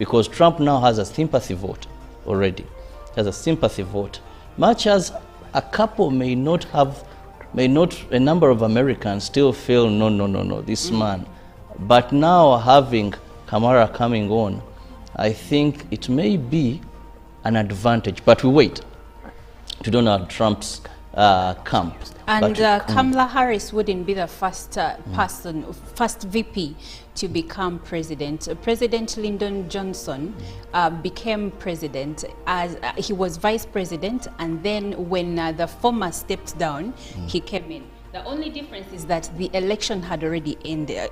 because Trump now has a sympathy vote already. Has a sympathy vote. Much as a couple may not, a number of Americans still feel, no, this man. But now having Kamala coming on, I think it may be an advantage. But we wait to Donald Trump's camp. And Kamala Harris wouldn't be the first first VP to become president. President Lyndon Johnson became president as he was vice president, and then when the former stepped down, he came in. The only difference is that the election had already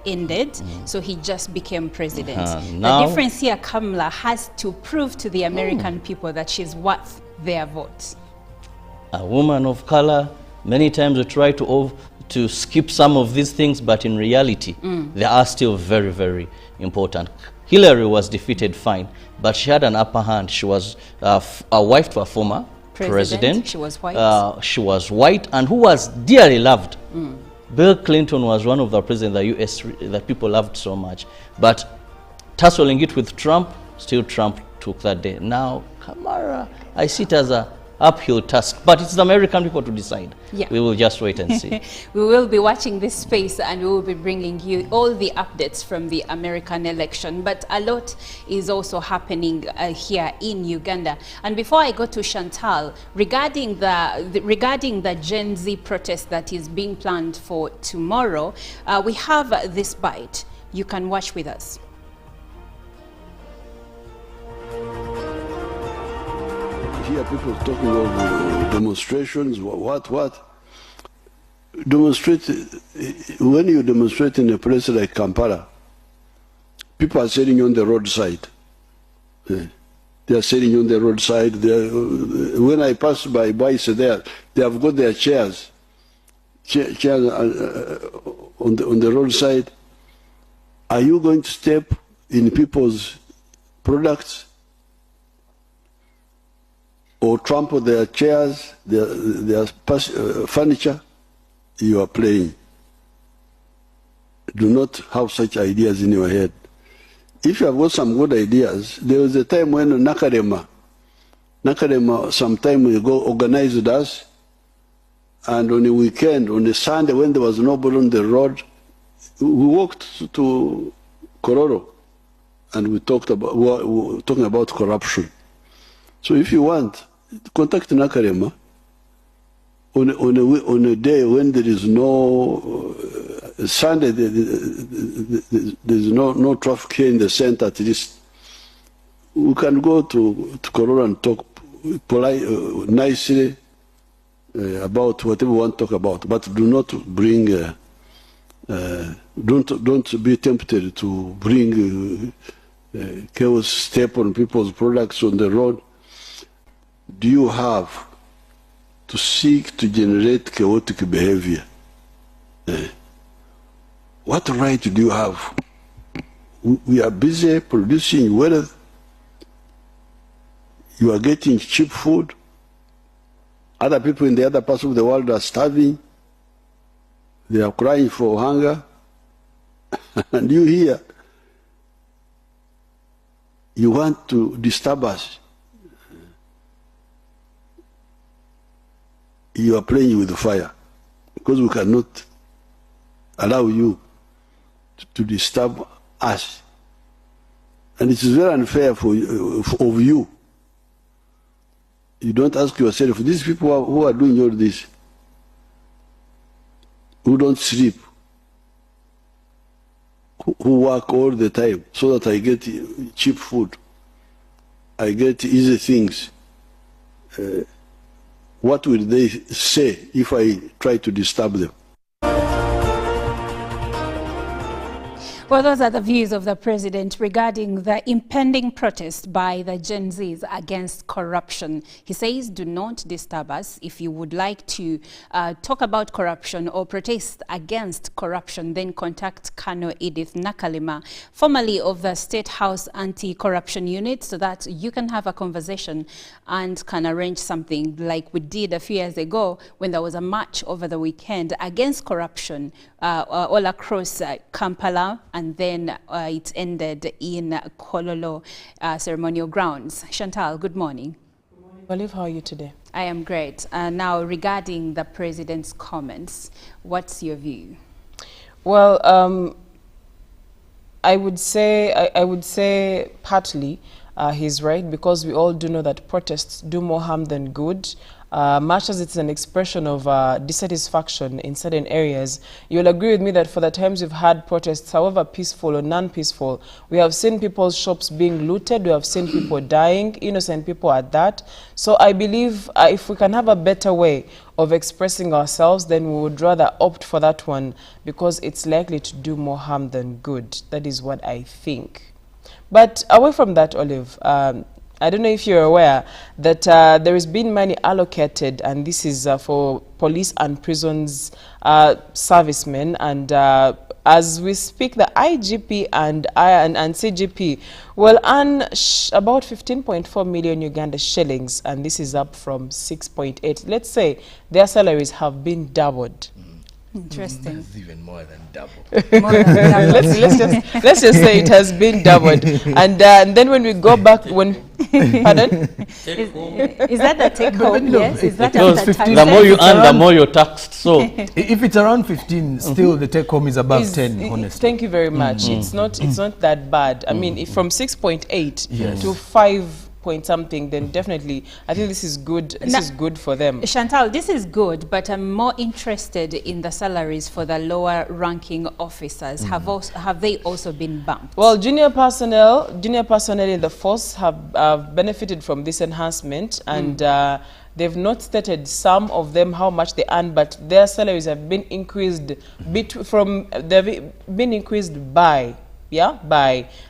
ended, so he just became president. The difference here, Kamala has to prove to the American people that she's worth their vote. A woman of color, many times we try to skip some of these things, but in reality, they are still very, very important. Hillary was defeated, fine, but she had an upper hand. She was a wife to a former president. She was white. She was white, and who was dearly loved. Bill Clinton was one of the presidents of the U.S. that people loved so much. But tussling it with Trump, still Trump took that day. Now, Kamala, I see it as a uphill task, but it's the American people to decide. Yeah. We will just wait and see. We will be watching this space, and we will be bringing you all the updates from the American election. But a lot is also happening here in Uganda. And before I go to Chantal, regarding the Gen Z protest that is being planned for tomorrow, we have this bite. You can watch with us. Hear people talking of demonstrations, what? Demonstrate, when you demonstrate in a place like Kampala, people are sitting on the roadside. They are sitting on the roadside. When I pass by boys there, they have got their chairs on the roadside. Are you going to step in people's products or trample their chairs, their furniture? You are playing. Do not have such ideas in your head. If you have got some good ideas, there was a time when Nakarema some time ago organized us, and on the weekend, on the Sunday when there was nobody on the road, we walked to Kororo, and we were talking about corruption. So if you want, contact Nakarema on a day when there is no Sunday, there's no traffic here in the center. At least we can go to Kororo and talk nicely about whatever we want to talk about, but do not bring. Don't be tempted to bring chaos, step on people's products on the road. Do you have to seek to generate chaotic behavior? What right do you have? We are busy producing wealth. You are getting cheap food. Other people in the other parts of the world are starving. They are crying for hunger. And you here, you want to disturb us. You are playing with fire, because we cannot allow you to disturb us. And it is very unfair of you. You don't ask yourself, these people who are doing all this, who don't sleep, who work all the time so that I get cheap food, I get easy things. What will they say if I try to disturb them? Well, those are the views of the president regarding the impending protest by the Gen Zs against corruption. He says, do not disturb us. If you would like to talk about corruption or protest against corruption, then contact Colonel Edith Nakalema, formerly of the State House Anti-Corruption Unit, so that you can have a conversation and can arrange something like we did a few years ago when there was a march over the weekend against corruption all across Kampala and then it ended in Kololo ceremonial grounds. Chantal, good morning. Good morning, Olive. How are you today? I am great. Now, regarding the president's comments, what's your view? Well, I would say partly he's right, because we all do know that protests do more harm than good. Much as it's an expression of dissatisfaction in certain areas, you'll agree with me that for the times we've had protests, however peaceful or non-peaceful, we have seen people's shops being looted, we have seen people dying, innocent people at that. So I believe if we can have a better way of expressing ourselves, then we would rather opt for that one, because it's likely to do more harm than good. That is what I think. But away from that, Olive, I don't know if you're aware that there has been money allocated, and this is for police and prisons servicemen, and as we speak, the IGP and CGP will earn about 15.4 million Uganda shillings, and this is up from 6.8. Let's say their salaries have been doubled. Interesting. That's even more than double. let's just say it has been doubled, and then when we go back, pardon? Is that the take home? Yes. Is that Because after tax? the more you earn, the more you're taxed. So If it's around 15, still the take home is above 10, honestly. Thank you very much. It's not that bad. I mean, if from 6.8 Yes. to 5 point something, then definitely I think this is good. This is good for them. Chantal, this is good, but I'm more interested in the salaries for the lower ranking officers. Have they also been bumped? Well, junior personnel in the force have benefited from this enhancement, and they've not stated some of them how much they earn, but their salaries have been increased by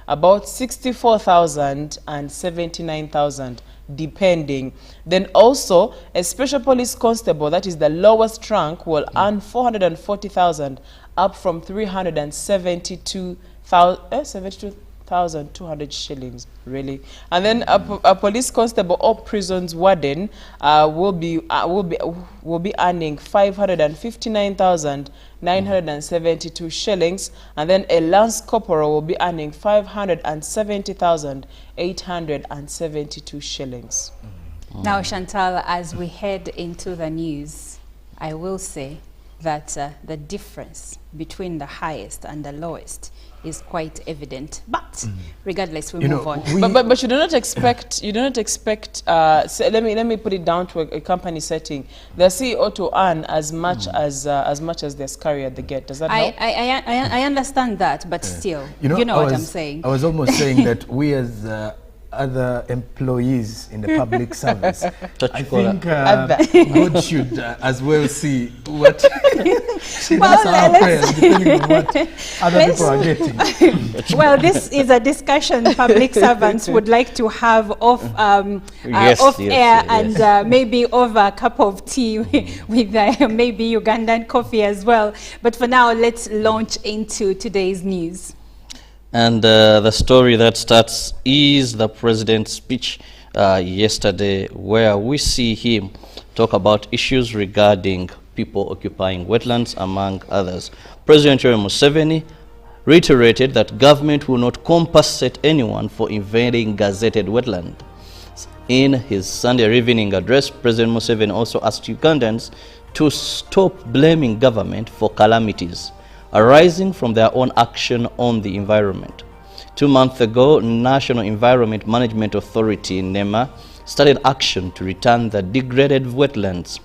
about 64,000 and 79,000 depending. Then also a special police constable, that is the lowest rank, will earn 440,000 up from 372,200 shillings, really. And then a police constable or prisons warden will be earning 559,972 shillings, and then a lance corporal will be earning 570,872 shillings. Now, Chantal, as we head into the news, I will say that the difference between the highest and the lowest is quite evident. But regardless, we move on. But you do not expect so let me put it down to a company setting, the CEO to earn as much as their scurry at the gate. Does that help? I understand that, but still, you know what I'm saying. I was almost saying that we as other employees in the public service, I think God should as well see what that's our prayers, depending on what other people are getting. Well, this is a discussion public servants would like to have off air, and maybe over a cup of tea with maybe Ugandan coffee as well. But for now, let's launch into today's news. And the story that starts is the president's speech yesterday, where we see him talk about issues regarding people occupying wetlands, among others. President Yoweri Museveni reiterated that government will not compensate anyone for invading gazetted wetland. In his Sunday evening address, President Museveni also asked Ugandans to stop blaming government for calamities arising from their own action on the environment. 2 months ago, National Environment Management Authority, NEMA, started action to return the degraded wetlands.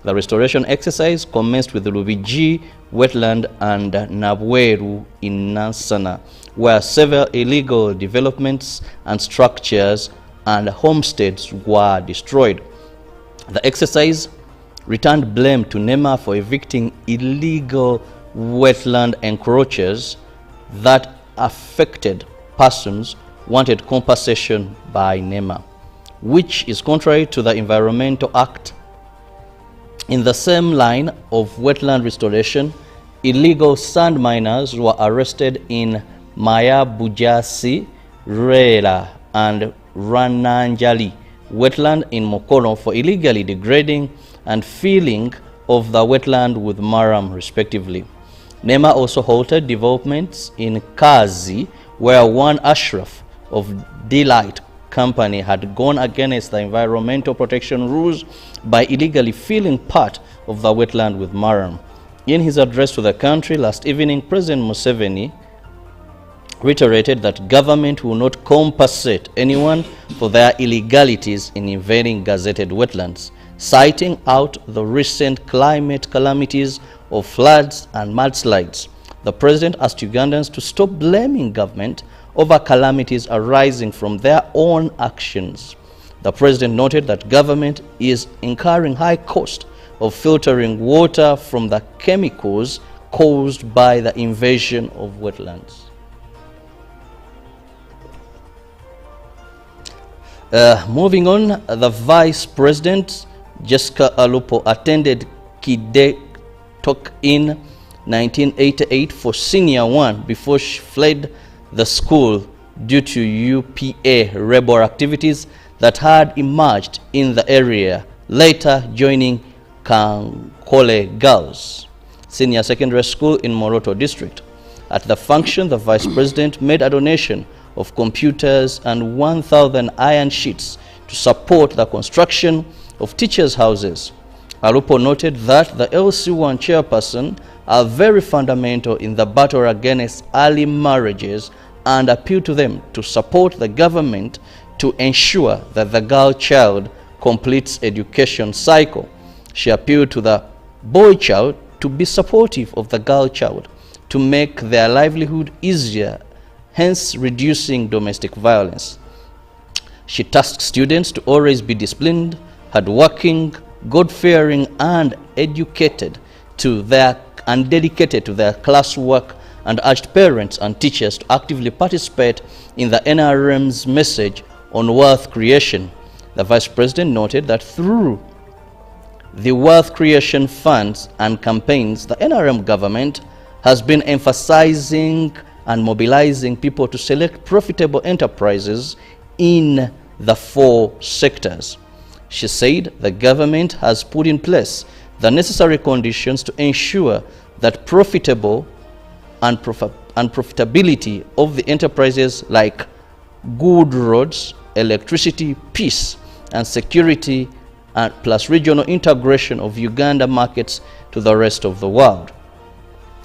The restoration exercise commenced with the Lubigi wetland and Nabweru in Nansana, where several illegal developments and structures and homesteads were destroyed. The exercise returned blame to NEMA for evicting illegal wetland encroachers that affected persons wanted compensation by NEMA, which is contrary to the Environmental Act. In the same line of wetland restoration, illegal sand miners were arrested in Maya Bujasi, Rela and Rananjali wetland in Mokoro for illegally degrading and filling of the wetland with maram, respectively. NEMA also halted developments in Kazi, where one Ashraf of Delight Company had gone against the environmental protection rules by illegally filling part of the wetland with marram. In his address to the country last evening, President Museveni reiterated that government will not compensate anyone for their illegalities in invading gazetted wetlands, citing out the recent climate calamities of floods and mudslides. The president asked Ugandans to stop blaming government over calamities arising from their own actions. The president noted that government is incurring high cost of filtering water from the chemicals caused by the invasion of wetlands. Moving on, the Vice President, Jessica Alupo, attended Kidek in 1988 for Senior 1 before she fled the school due to UPA rebel activities that had emerged in the area, later joining Kankole Girls Senior Secondary School in Moroto District. At the function, the Vice President made a donation of computers and 1,000 iron sheets to support the construction of teachers' houses. Alupo noted that the LC1 chairperson are very fundamental in the battle against early marriages and appealed to them to support the government to ensure that the girl child completes education cycle. She appealed to the boy child to be supportive of the girl child to make their livelihood easier, hence reducing domestic violence. She tasked students to always be disciplined, hardworking, God-fearing, and dedicated to their classwork, and urged parents and teachers to actively participate in the NRM's message on wealth creation. The Vice President noted that through the wealth creation funds and campaigns, the NRM government has been emphasizing and mobilizing people to select profitable enterprises in the 4 sectors. She said the government has put in place the necessary conditions to ensure that profitability of the enterprises like good roads, electricity, peace and security, and plus regional integration of Uganda markets to the rest of the world.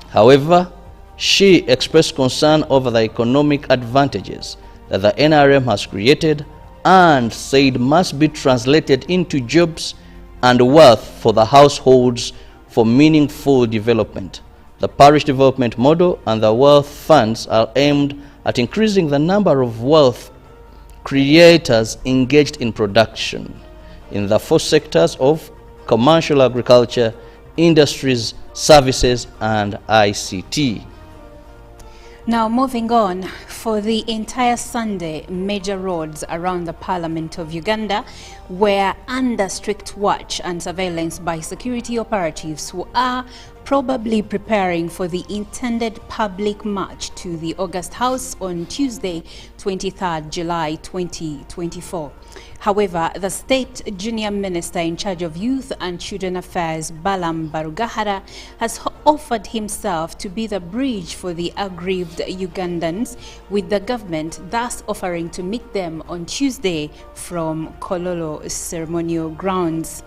However, she expressed concern over the economic advantages that the NRM has created and said must be translated into jobs and wealth for the households for meaningful development. The parish development model and the wealth funds are aimed at increasing the number of wealth creators engaged in production in the 4 sectors of commercial agriculture, industries, services, and ICT. Now moving on, for the entire Sunday, major roads around the Parliament of Uganda were under strict watch and surveillance by security operatives who are probably preparing for the intended public march to the August House on Tuesday, 23rd July 2024. However, the State Junior Minister in charge of Youth and Children Affairs, Balam Barugahara, has offered himself to be the bridge for the aggrieved Ugandans, with the government thus offering to meet them on Tuesday from Kololo ceremonial grounds.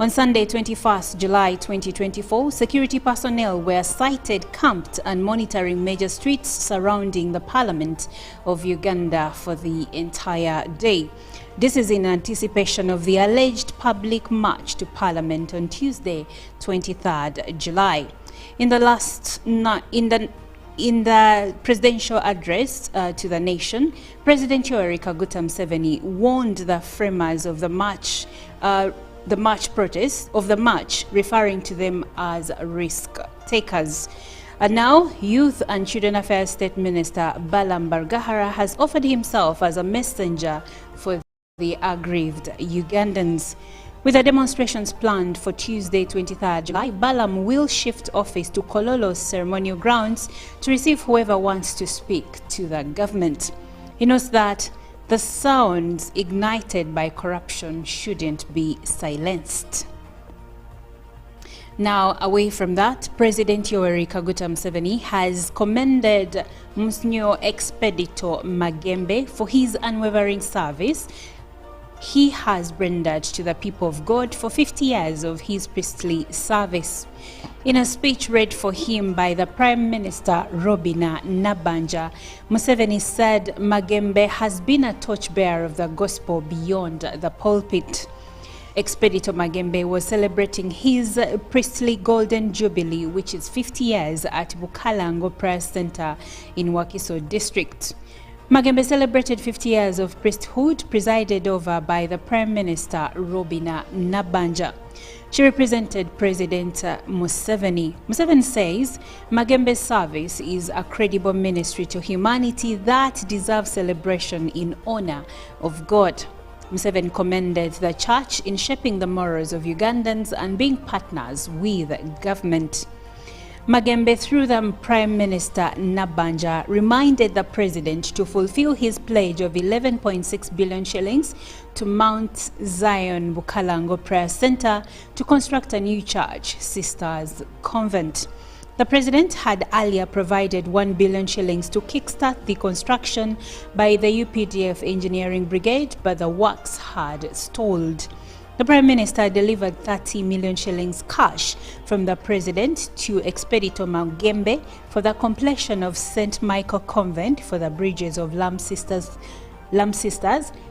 On Sunday, 21st July 2024, security personnel were sighted camped and monitoring major streets surrounding the Parliament of Uganda for the entire day. This is in anticipation of the alleged public march to Parliament on Tuesday, 23rd July. In the presidential address to the nation, President Yoweri Kaguta Museveni warned the framers of the march referring to them as risk takers. And now, Youth and Children Affairs State Minister Balam Barugahara has offered himself as a messenger for the aggrieved Ugandans. With the demonstrations planned for Tuesday, 23rd July, Balam will shift office to Kololo ceremonial grounds to receive whoever wants to speak to the government. He notes that the sounds ignited by corruption shouldn't be silenced. Now, away from that, President Yoweri Kaguta Museveni has commended Monsignor Expedito Magembe for his unwavering service he has rendered to the people of God for 50 years of his priestly service. In a speech read for him by the Prime Minister Robina Nabanja, Museveni said Magembe has been a torchbearer of the gospel beyond the pulpit. Expedito Magembe was celebrating his priestly golden jubilee, which is 50 years at Bukalango Prayer Center in Wakiso district. Magembe celebrated 50 years of priesthood presided over by the Prime Minister Robina Nabanja. She represented President Museveni. Museveni says Magembe's service is a credible ministry to humanity that deserves celebration in honor of God. Museveni commended the church in shaping the morals of Ugandans and being partners with government. Magembe, through the Prime Minister Nabanja, reminded the President to fulfill his pledge of 11.6 billion shillings to Mount Zion Bukalango Prayer Center to construct a new church, Sisters Convent. The President had earlier provided 1 billion shillings to kickstart the construction by the UPDF Engineering Brigade, but the works had stalled. The Prime Minister delivered 30 million shillings cash from the President to Expedito Magembe for the completion of St. Michael Convent for the Bridges of Lamb Sisters,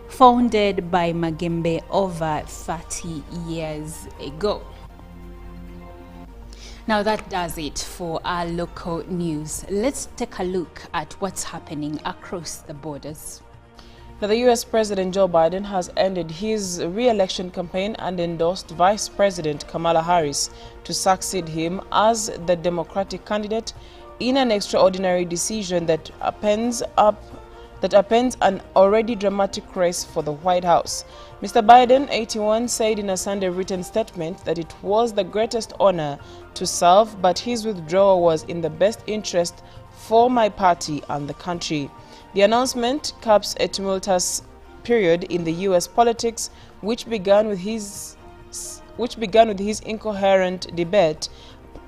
founded by Magembe over 30 years ago. Now that does it for our local news. Let's take a look at what's happening across the borders. Now, the U.S. President Joe Biden has ended his re-election campaign and endorsed Vice President Kamala Harris to succeed him as the Democratic candidate in an extraordinary decision that appends an already dramatic race for the White House. Mr. Biden, 81, said in a Sunday written statement that it was the greatest honor to serve, but his withdrawal was in the best interest for my party and the country. The announcement caps a tumultuous period in the U.S. politics, which began with his incoherent debate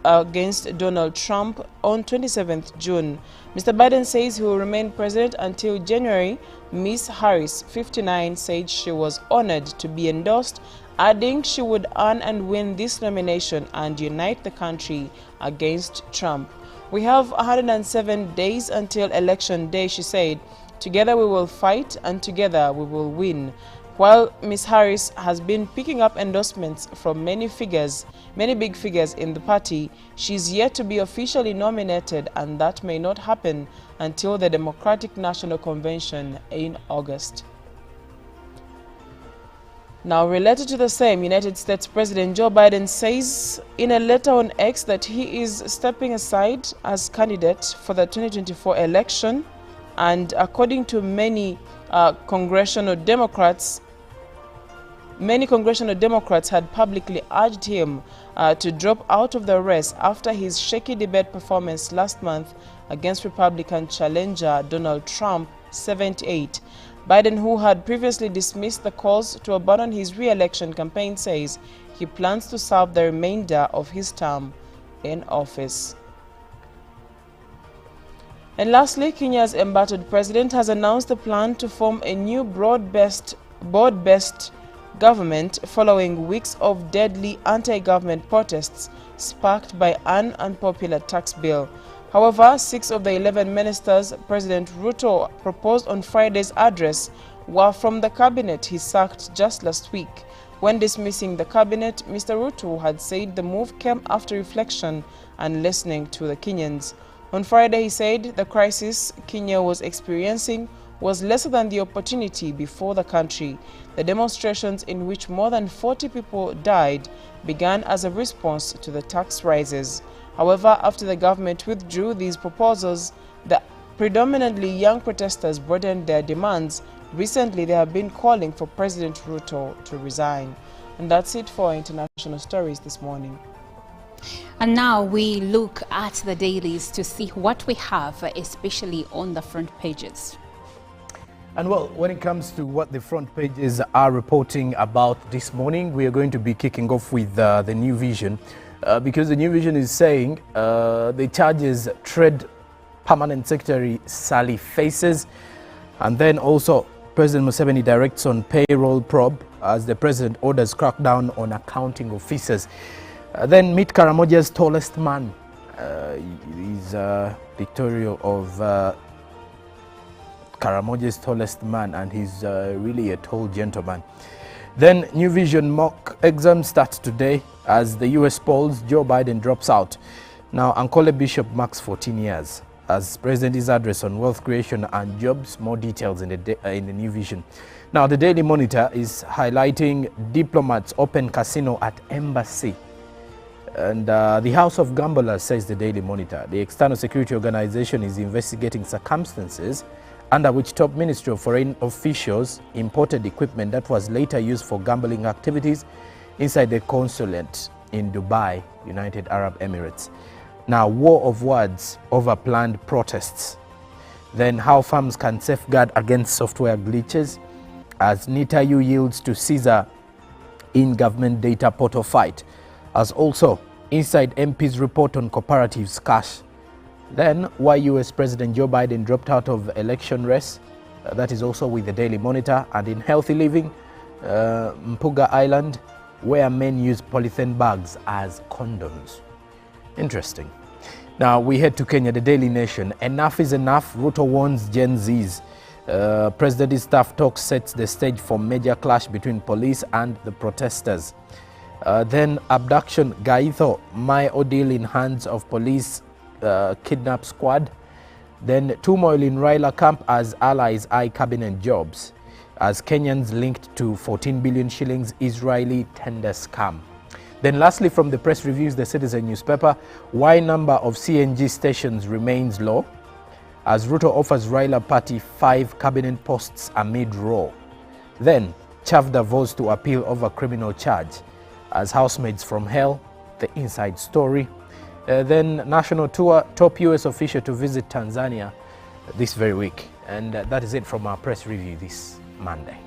against Donald Trump on 27th June. Mr. Biden says he will remain president until January. Ms. Harris, 59, said she was honored to be endorsed, adding she would earn and win this nomination and unite the country against Trump. We have 107 days until Election Day, she said. Together we will fight and together we will win. While Ms. Harris has been picking up endorsements from many big figures in the party, she's yet to be officially nominated, and that may not happen until the Democratic National Convention in August. Now, related to the same, United States President Joe Biden says in a letter on X that he is stepping aside as candidate for the 2024 election, and according to many congressional Democrats had publicly urged him to drop out of the race after his shaky debate performance last month against Republican challenger Donald Trump, 78. Biden, who had previously dismissed the calls to abandon his re-election campaign, says he plans to serve the remainder of his term in office. And lastly, Kenya's embattled president has announced a plan to form a new broad-based government following weeks of deadly anti-government protests sparked by an unpopular tax bill. However, 6 of the 11 ministers President Ruto proposed on Friday's address were from the cabinet he sacked just last week. When dismissing the cabinet, Mr. Ruto had said the move came after reflection and listening to the Kenyans. On Friday, he said the crisis Kenya was experiencing was lesser than the opportunity before the country. The demonstrations, in which more than 40 people died, began as a response to the tax rises. However, after the government withdrew these proposals, the predominantly young protesters broadened their demands. Recently, they have been calling for President Ruto to resign. And that's it for international stories this morning. And now we look at the dailies to see what we have, especially on the front pages. And well, when it comes to what the front pages are reporting about this morning, we are going to be kicking off with the New Vision, because the New Vision is saying the charges Trade Permanent Secretary Sally faces, and then also President Museveni directs on payroll probe as the president orders crackdown on accounting officers. Then meet Karamoja's tallest man. He's pictorial of Karamoja's tallest man, and he's really a tall gentleman. Then New Vision mock exam starts today as the US polls, Joe Biden drops out. Now Ankole Bishop marks 14 years as President's address on wealth creation and jobs. More details in the New Vision. Now the Daily Monitor is highlighting diplomats open casino at embassy. And the House of Gamblers, says the Daily Monitor, the external security organization is investigating circumstances under which top Ministry of Foreign officials imported equipment that was later used for gambling activities inside the consulate in Dubai, United Arab Emirates. Now, war of words over planned protests. Then how firms can safeguard against software glitches as NITAU yields to Caesar in government data portal fight. As also inside MP's report on cooperatives cash. Then why US President Joe Biden dropped out of election race. That is also with the Daily Monitor. And in healthy living, Ngamba Island, where men use polythene bags as condoms. Interesting. Now we head to Kenya, the Daily Nation. Enough is enough, Ruto warns Gen Zs. President's staff talk sets the stage for major clash between police and the protesters. Then abduction, Gaitho, my ordeal in hands of police kidnap squad. Then turmoil in Raila camp as allies eye cabinet jobs, as Kenyans linked to 14 billion shillings Israeli tender scam. Then lastly, from the press reviews, the Citizen newspaper, why number of CNG stations remains low, as Ruto offers Raila party 5 cabinet posts amid row. Then Chavda vows to appeal over criminal charge, as housemates from hell, the inside story. Then national tour, top US official to visit Tanzania this very week. And that is it from our press review this Monday.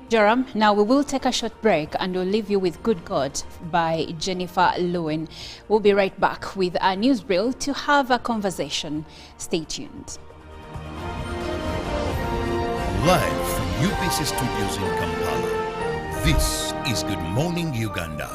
Joram, now we will take a short break and we'll leave you with Good God by Jennifer Lewin. We'll be right back with our news brill to have a conversation. Stay tuned. Live from UBC Studios in Kampala, this is Good Morning Uganda.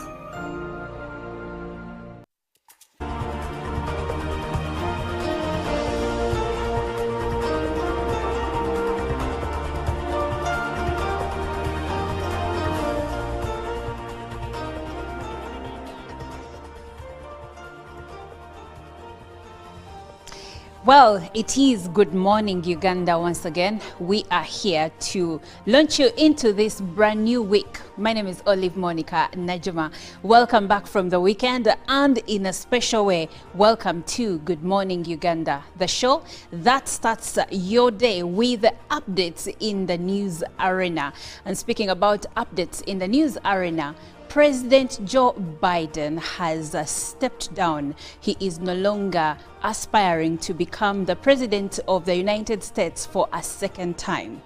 Well, it is Good Morning Uganda once again. We are here to launch you into this brand new week. My name is Olive Monica Najuma. Welcome back from the weekend, and in a special way, welcome to Good Morning Uganda, the show that starts your day with updates in the news arena. And speaking about updates in the news arena, President Joe Biden has stepped down. He is no longer aspiring to become the president of the United States for a second time.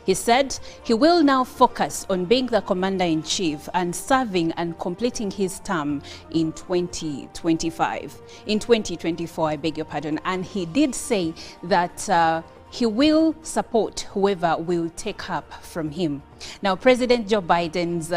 He said he will now focus on being the commander-in-chief and serving and completing his term in 2024, I beg your pardon. And he did say that he will support whoever will take up from him. Now, President Joe Biden's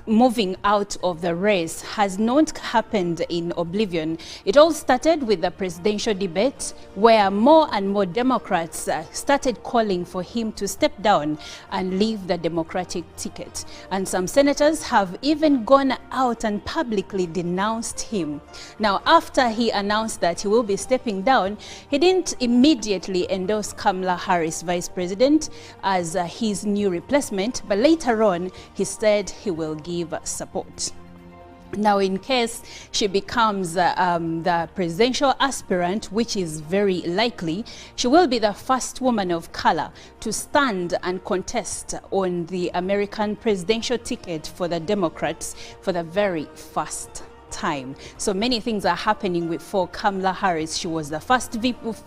moving out of the race has not happened in oblivion. It all started with the presidential debate, where more and more Democrats started calling for him to step down and leave the Democratic ticket. And some senators have even gone out and publicly denounced him. Now, after he announced that he will be stepping down, he didn't immediately endorse Kamala Harris, vice president, as his new replacement, but later on he said he will give support. Now, in case she becomes the presidential aspirant, which is very likely, she will be the first woman of color to stand and contest on the American presidential ticket for the Democrats for the very first time. So many things are happening for Kamala Harris. She was the first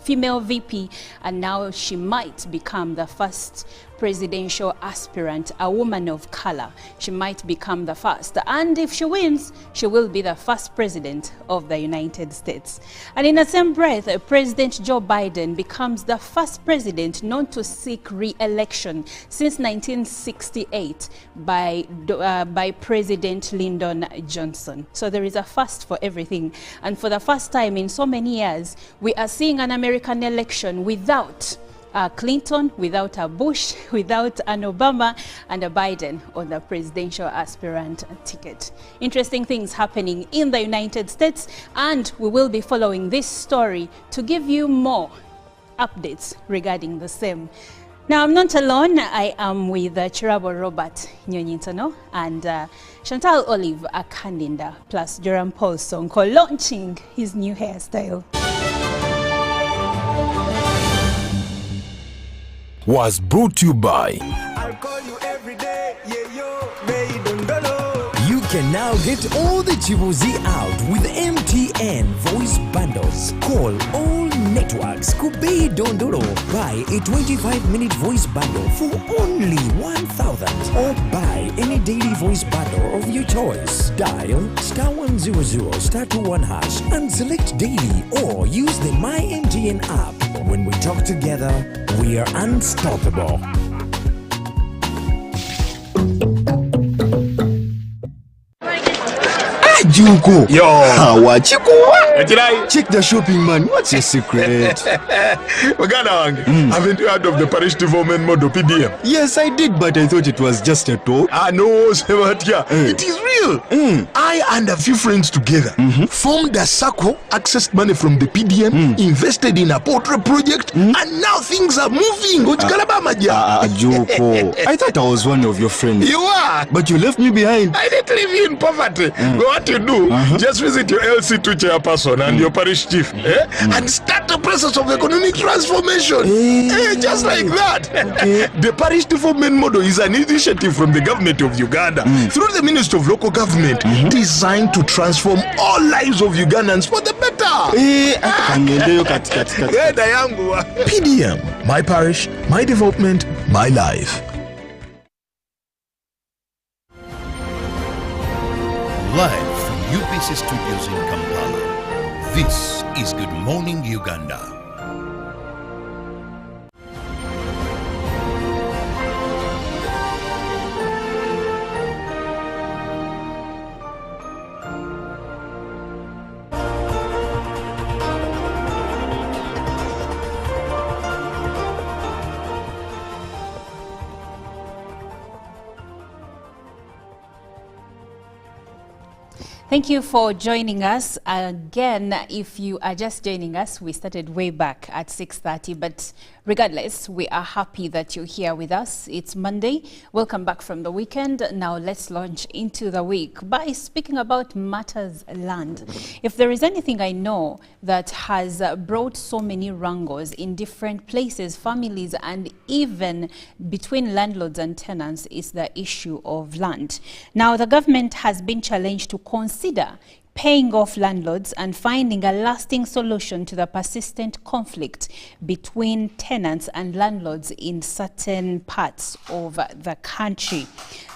female VP, and now she might become the first presidential aspirant, a woman of color. She might become the first. And if she wins, she will be the first president of the United States. And in the same breath, President Joe Biden becomes the first president known to seek re-election since 1968 by President Lyndon Johnson. So there is a first for everything. And for the first time in so many years, we are seeing an American election without Clinton, without a Bush, without an Obama, and a Biden on the presidential aspirant ticket. Interesting things happening in the United States, and we will be following this story to give you more updates regarding the same. Now, I'm not alone. I am with Chirabo Robert Nyonyintono and Chantal Olive Akandinda, plus Jerome Paul Sonko, launching his new hairstyle. Was brought to you by I'll call you every day, yeah, yo, baby, don't know. You can now get all the Chibuzi out with MTN voice bundles. Call all networks. Kubei Dondoro. Buy a 25-minute voice bundle for only 1,000. Or buy any daily voice bundle of your choice. Dial *100 *21# and select daily, or use the My MTN app. When we talk together, we are unstoppable. Juko. Yo. Check the shopping, man. What's your secret? Uganda, haven't you heard of the Parish development model PDM? Yes, I did, but I thought it was just a talk. No, it is real. I and a few friends together formed a circle, accessed money from the PDM, invested in a portrait project, and now things are moving. Juko. I thought I was one of your friends. You are. But you left me behind. I didn't leave you in poverty. What you do, just visit your LC2 chairperson and your parish chief and start the process of economic transformation. Just like that. Okay. The parish development model is an initiative from the government of Uganda through the Ministry of Local Government designed to transform all lives of Ugandans for the better. PDM, my parish, my development, my life. Live from UPC Studios in Kampala, this is Good Morning Uganda. Thank you for joining us. Again, if you are just joining us, we started way back at 6:30, but regardless, we are happy that you're here with us. It's Monday. Welcome back from the weekend. Now let's launch into the week by speaking about matters land. If there is anything I know that has brought so many wrangles in different places, families, and even between landlords and tenants, is the issue of land. Now, the government has been challenged to consider paying off landlords and finding a lasting solution to the persistent conflict between tenants and landlords in certain parts of the country.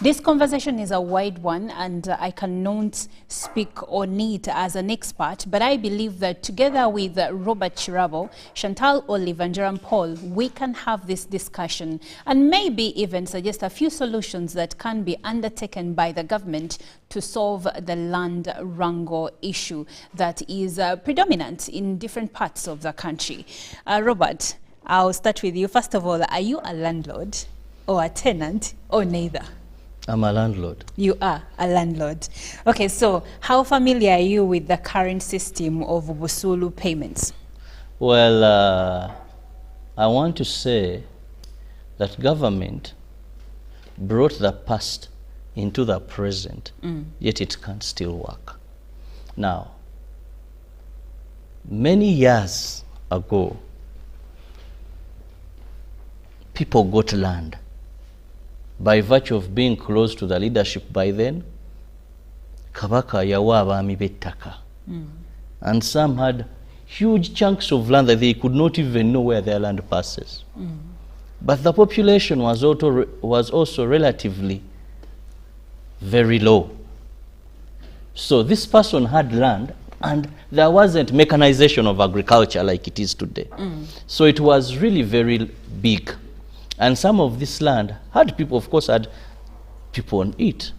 This conversation is a wide one, and I cannot speak on it as an expert, but I believe that together with Robert Chirabo, Chantal Olive, and Jerome Paul, we can have this discussion and maybe even suggest a few solutions that can be undertaken by the government to solve the land wrangle issue that is predominant in different parts of the country. Robert, I'll start with you. First of all, are you a landlord or a tenant or neither? I'm a landlord. You are a landlord. Okay, so how familiar are you with the current system of Busulu payments? Well, I want to say that government brought the past into the present, yet it can still work. Now, many years ago, people got land by virtue of being close to the leadership by then. Kabaka yawa abami bettaka. And some had huge chunks of land that they could not even know where their land passes. but the population was also relatively very low. So this person had land, and there wasn't mechanization of agriculture like it is today. So it was really very big. And some of this land had people, of course, had people on it.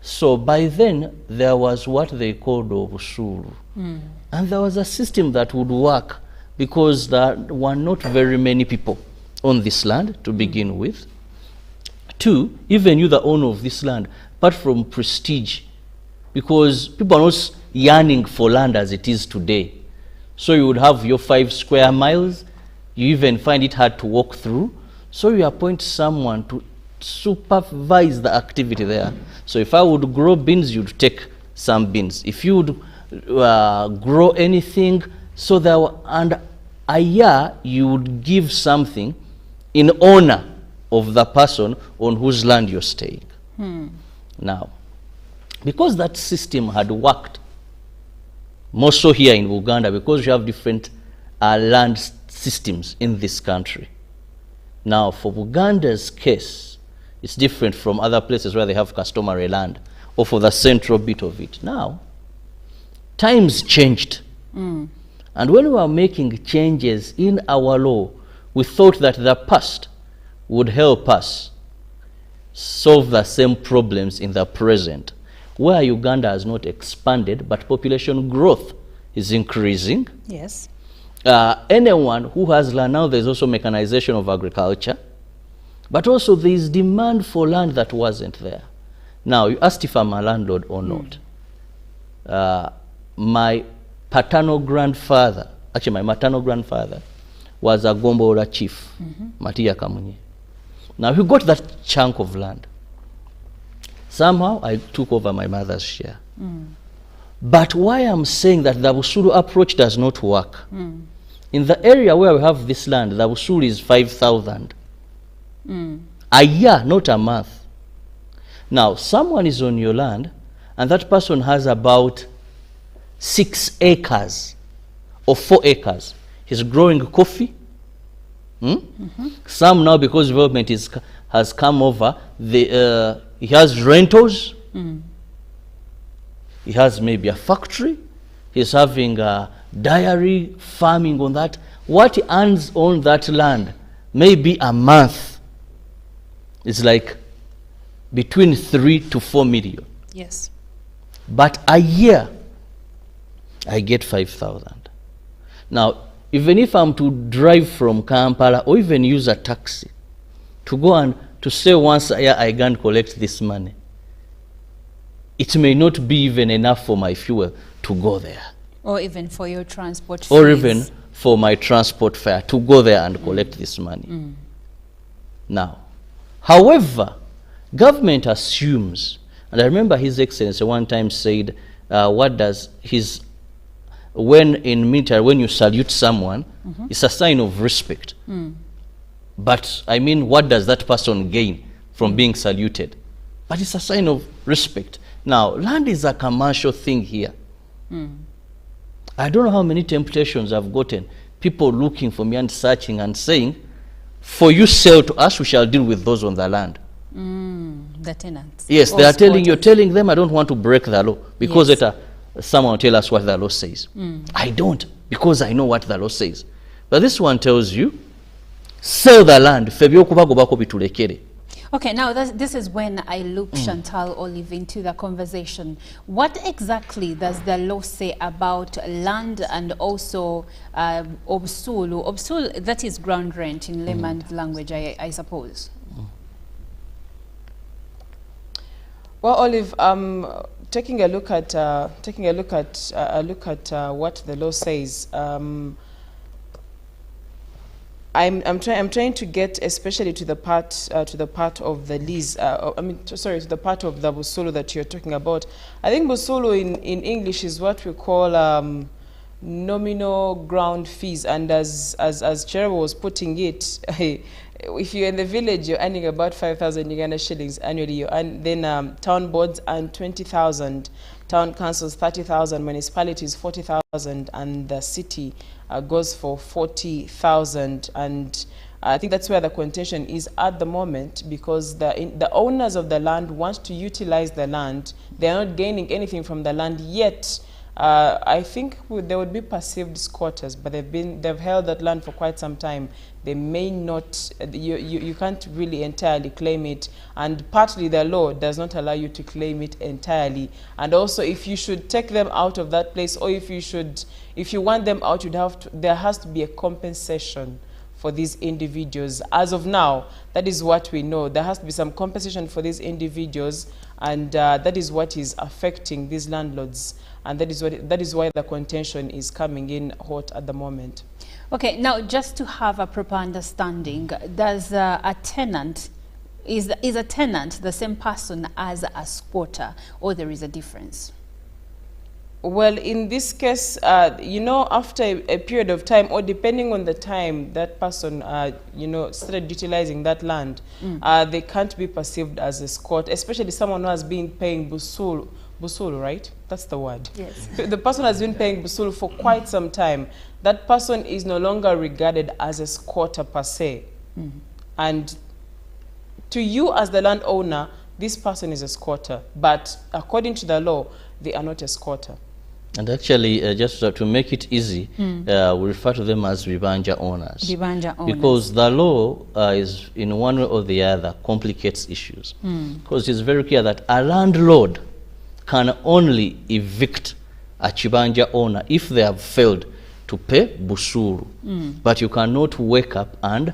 So by then, there was what they called obusuru. And there was a system that would work because there were not very many people on this land to begin with. Two, even you, the owner of this land, apart from prestige, because people are not yearning for land as it is today. So you would have your 5 square miles, you even find it hard to walk through. So you appoint someone to supervise the activity there. So if I would grow beans, you'd take some beans. If you would grow anything, so there and a year you would give something in honor of the person on whose land you're staying. Now, because that system had worked, more so here in Uganda, because you have different land systems in this country. Now, for Uganda's case, it's different from other places where they have customary land, or for the central bit of it. Now, times changed. And when we were making changes in our law, we thought that the past would help us solve the same problems in the present, where Uganda has not expanded, but population growth is increasing. Yes. Anyone who has land now, there's also mechanization of agriculture, but also there is demand for land that wasn't there. Now, you asked if I'm a landlord or not. My paternal grandfather, actually my maternal grandfather, was a Gombola chief, Matia Kamunye. Now, he got that chunk of land. Somehow, I took over my mother's share. But why I'm saying that the Busulu approach does not work, in the area where we have this land, the Busulu is 5,000. A year, not a month. Now, someone is on your land, and that person has about 6 acres or 4 acres. He's growing coffee. Some now, because development has come over, he has rentals. He has maybe a factory. He's having a dairy farming on that. What he earns on that land, maybe a month, is like between 3 to 4 million. Yes. But a year, I get 5,000. Now, even if I'm to drive from Kampala or even use a taxi to go and to say once a year I can collect this money, it may not be even enough for my fuel to go there. Or even for your transport fees. Or even for my transport fare to go there and collect this money. Now, however, government assumes, and I remember His Excellency one time said, when in military, when you salute someone, it's a sign of respect. But I mean, what does that person gain from being saluted? But it's a sign of respect. Now, land is a commercial thing here. I don't know how many temptations I've gotten. People looking for me and searching and saying, for you sell to us, we shall deal with those on the land. The tenants. Yes, they are you're telling them, I don't want to break the law because someone will tell us what the law says. I don't, because I know what the law says. But this one tells you, sell the land. Okay, now this is when I loop Chantal Olive into the conversation. What exactly does the law say about land and also obsulu? Obsul, that is ground rent in layman's language, I suppose. Well, Olive, taking a look at what the law says. I'm trying to get especially to the part of the lease. To the part of the busulu that you're talking about. I think busulu in English is what we call nominal ground fees, and as Cherebo was putting it, if you're in the village, you're earning about 5,000 Uganda shillings annually, and then town boards earn 20,000, town councils 30,000, municipalities 40,000, and the city goes for 40,000. And I think that's where the contention is at the moment, because the owners of the land want to utilize the land. They are not gaining anything from the land yet. I think there would be perceived squatters, but they've held that land for quite some time. They may not, you can't really entirely claim it, and partly the law does not allow you to claim it entirely. And also, if you should take them out of that place, or if you want them out, there has to be a compensation for these individuals. As of now, that is what we know. There has to be some compensation for these individuals, and that is what is affecting these landlords. And that is why the contention is coming in hot at the moment. Okay, now just to have a proper understanding, does a tenant, is a tenant the same person as a squatter, or there is a difference? Well, in this case, you know, after a period of time, or depending on the time that person, you know, started utilizing that land, they can't be perceived as a squat, especially someone who has been paying busulu, right? That's the word. Yes. The person has been paying busulu for quite some time. That person is no longer regarded as a squatter per se. And to you as the landowner, this person is a squatter. But according to the law, they are not a squatter. And actually, just to make it easy, we refer to them as vibanja owners. Vibanja owners. Because the law is, in one way or the other, complicates issues. Because it's very clear that a landlord can only evict a chibanja owner if they have failed to pay busuru. But you cannot wake up and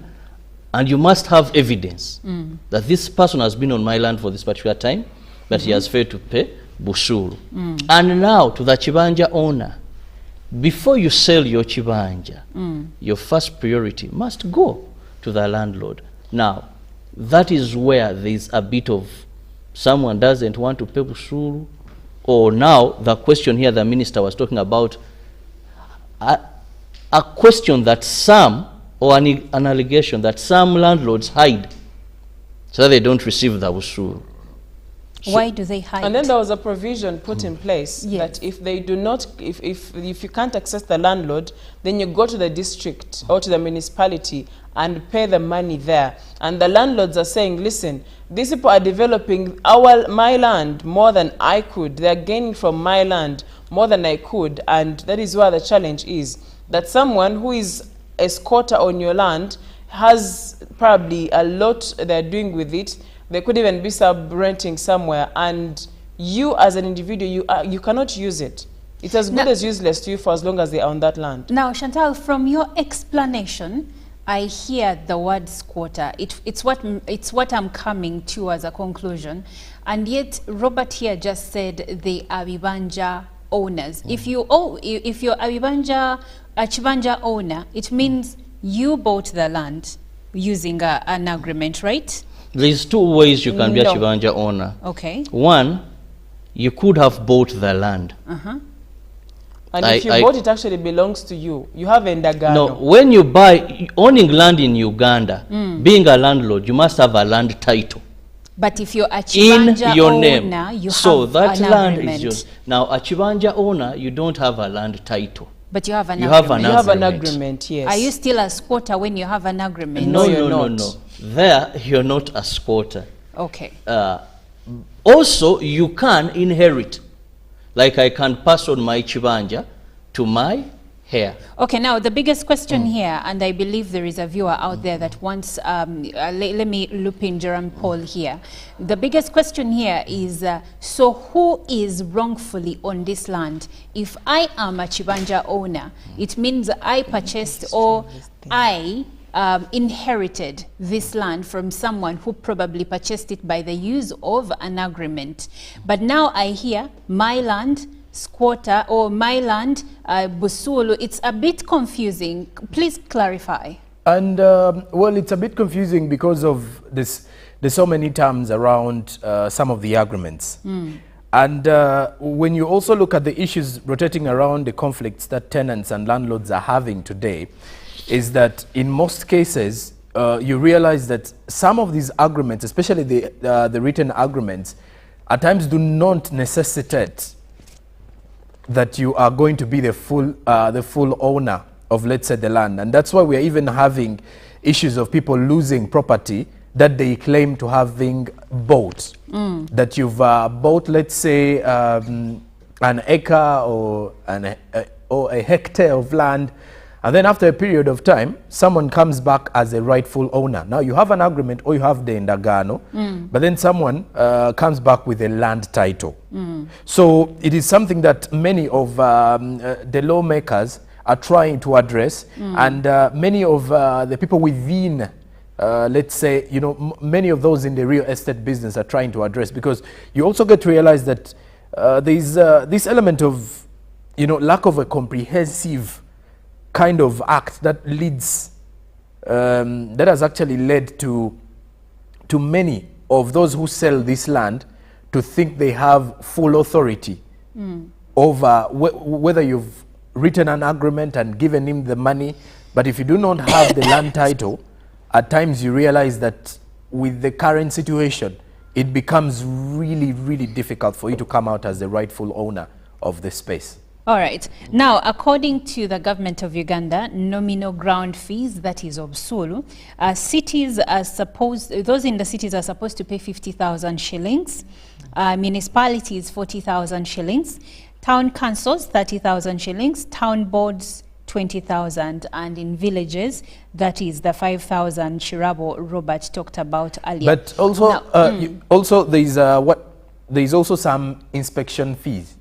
you must have evidence that this person has been on my land for this particular time, but he has failed to pay busuru. And now to the chibanja owner, before you sell your chibanja, your first priority must go to the landlord. Now, that is where there is a bit of someone doesn't want to pay busuru, or now the question here the minister was talking about, a question that some, or an allegation that some landlords hide so that they don't receive the busuru. Why do they hide? And then there was a provision put in place that if they do not, if you can't access the landlord, then you go to the district or to the municipality and pay the money there. And the landlords are saying, listen, these people are developing my land more than I could. They're gaining from my land more than I could. And that is where the challenge is, that someone who is a squatter on your land has probably a lot they're doing with it. They could even be sub-renting somewhere, and you as an individual, you cannot use it. It's as good as useless to you for as long as they are on that land. Now, Chantal, from your explanation, I hear the word squatter. It's what I'm coming to as a conclusion. And yet, Robert here just said they are vibanja owners. If you're a chibanja owner, it means you bought the land using an agreement, right? There's two ways you can be a chibanja owner. Okay. One, you could have bought the land. And if you bought it, actually belongs to you. You have a ndagano. No, when you buy, owning land in Uganda, being a landlord, you must have a land title. But if you're a chibanja in your owner, name. you So have that an land agreement. is yours. Now, a chibanja owner, you don't have a land title. But you have an You agreement. have an agreement, yes. Are you still a squatter when you have an agreement? No, you're not. There, you're not a squatter. Okay. Also, you can inherit. Like I can pass on my chibanja to my heir. Okay, now the biggest question here, and I believe there is a viewer out there that wants, let me loop in Jerome Paul here. The biggest question here is, so who is wrongfully on this land? If I am a chibanja owner, it means I purchased or I inherited this land from someone who probably purchased it by the use of an agreement. But now I hear my land, squatter, or my land, busulu. It's a bit confusing. Please clarify. And well, it's a bit confusing because of this. There's so many terms around some of the agreements. And when you also look at the issues rotating around the conflicts that tenants and landlords are having today, is that in most cases, you realize that some of these agreements, especially the written agreements, at times do not necessitate that you are going to be the full owner of, let's say, the land. And that's why we are even having issues of people losing property that they claim to having bought. That you've bought, let's say, an acre or a hectare of land, and then after a period of time, someone comes back as a rightful owner. Now you have an agreement or you have the endagano, but then someone comes back with a land title. So it is something that many of the lawmakers are trying to address, and many of the people within, let's say, you know, many of those in the real estate business are trying to address, because you also get to realize that there's this element of, you know, lack of a comprehensive kind of act that leads, that has actually led to many of those who sell this land to think they have full authority over whether you've written an agreement and given him the money, but if you do not have the land title, at times you realize that with the current situation, it becomes really, really difficult for you to come out as the rightful owner of the space. All right. Now, according to the government of Uganda, nominal ground fees, that is obsuru, cities are supposed, those in the cities are supposed to pay 50,000 shillings, municipalities 40,000 shillings, town councils 30,000 shillings, town boards 20,000, and in villages, that is the 5,000 Shirabo Robert talked about earlier. But also, now, also there's also some inspection fees.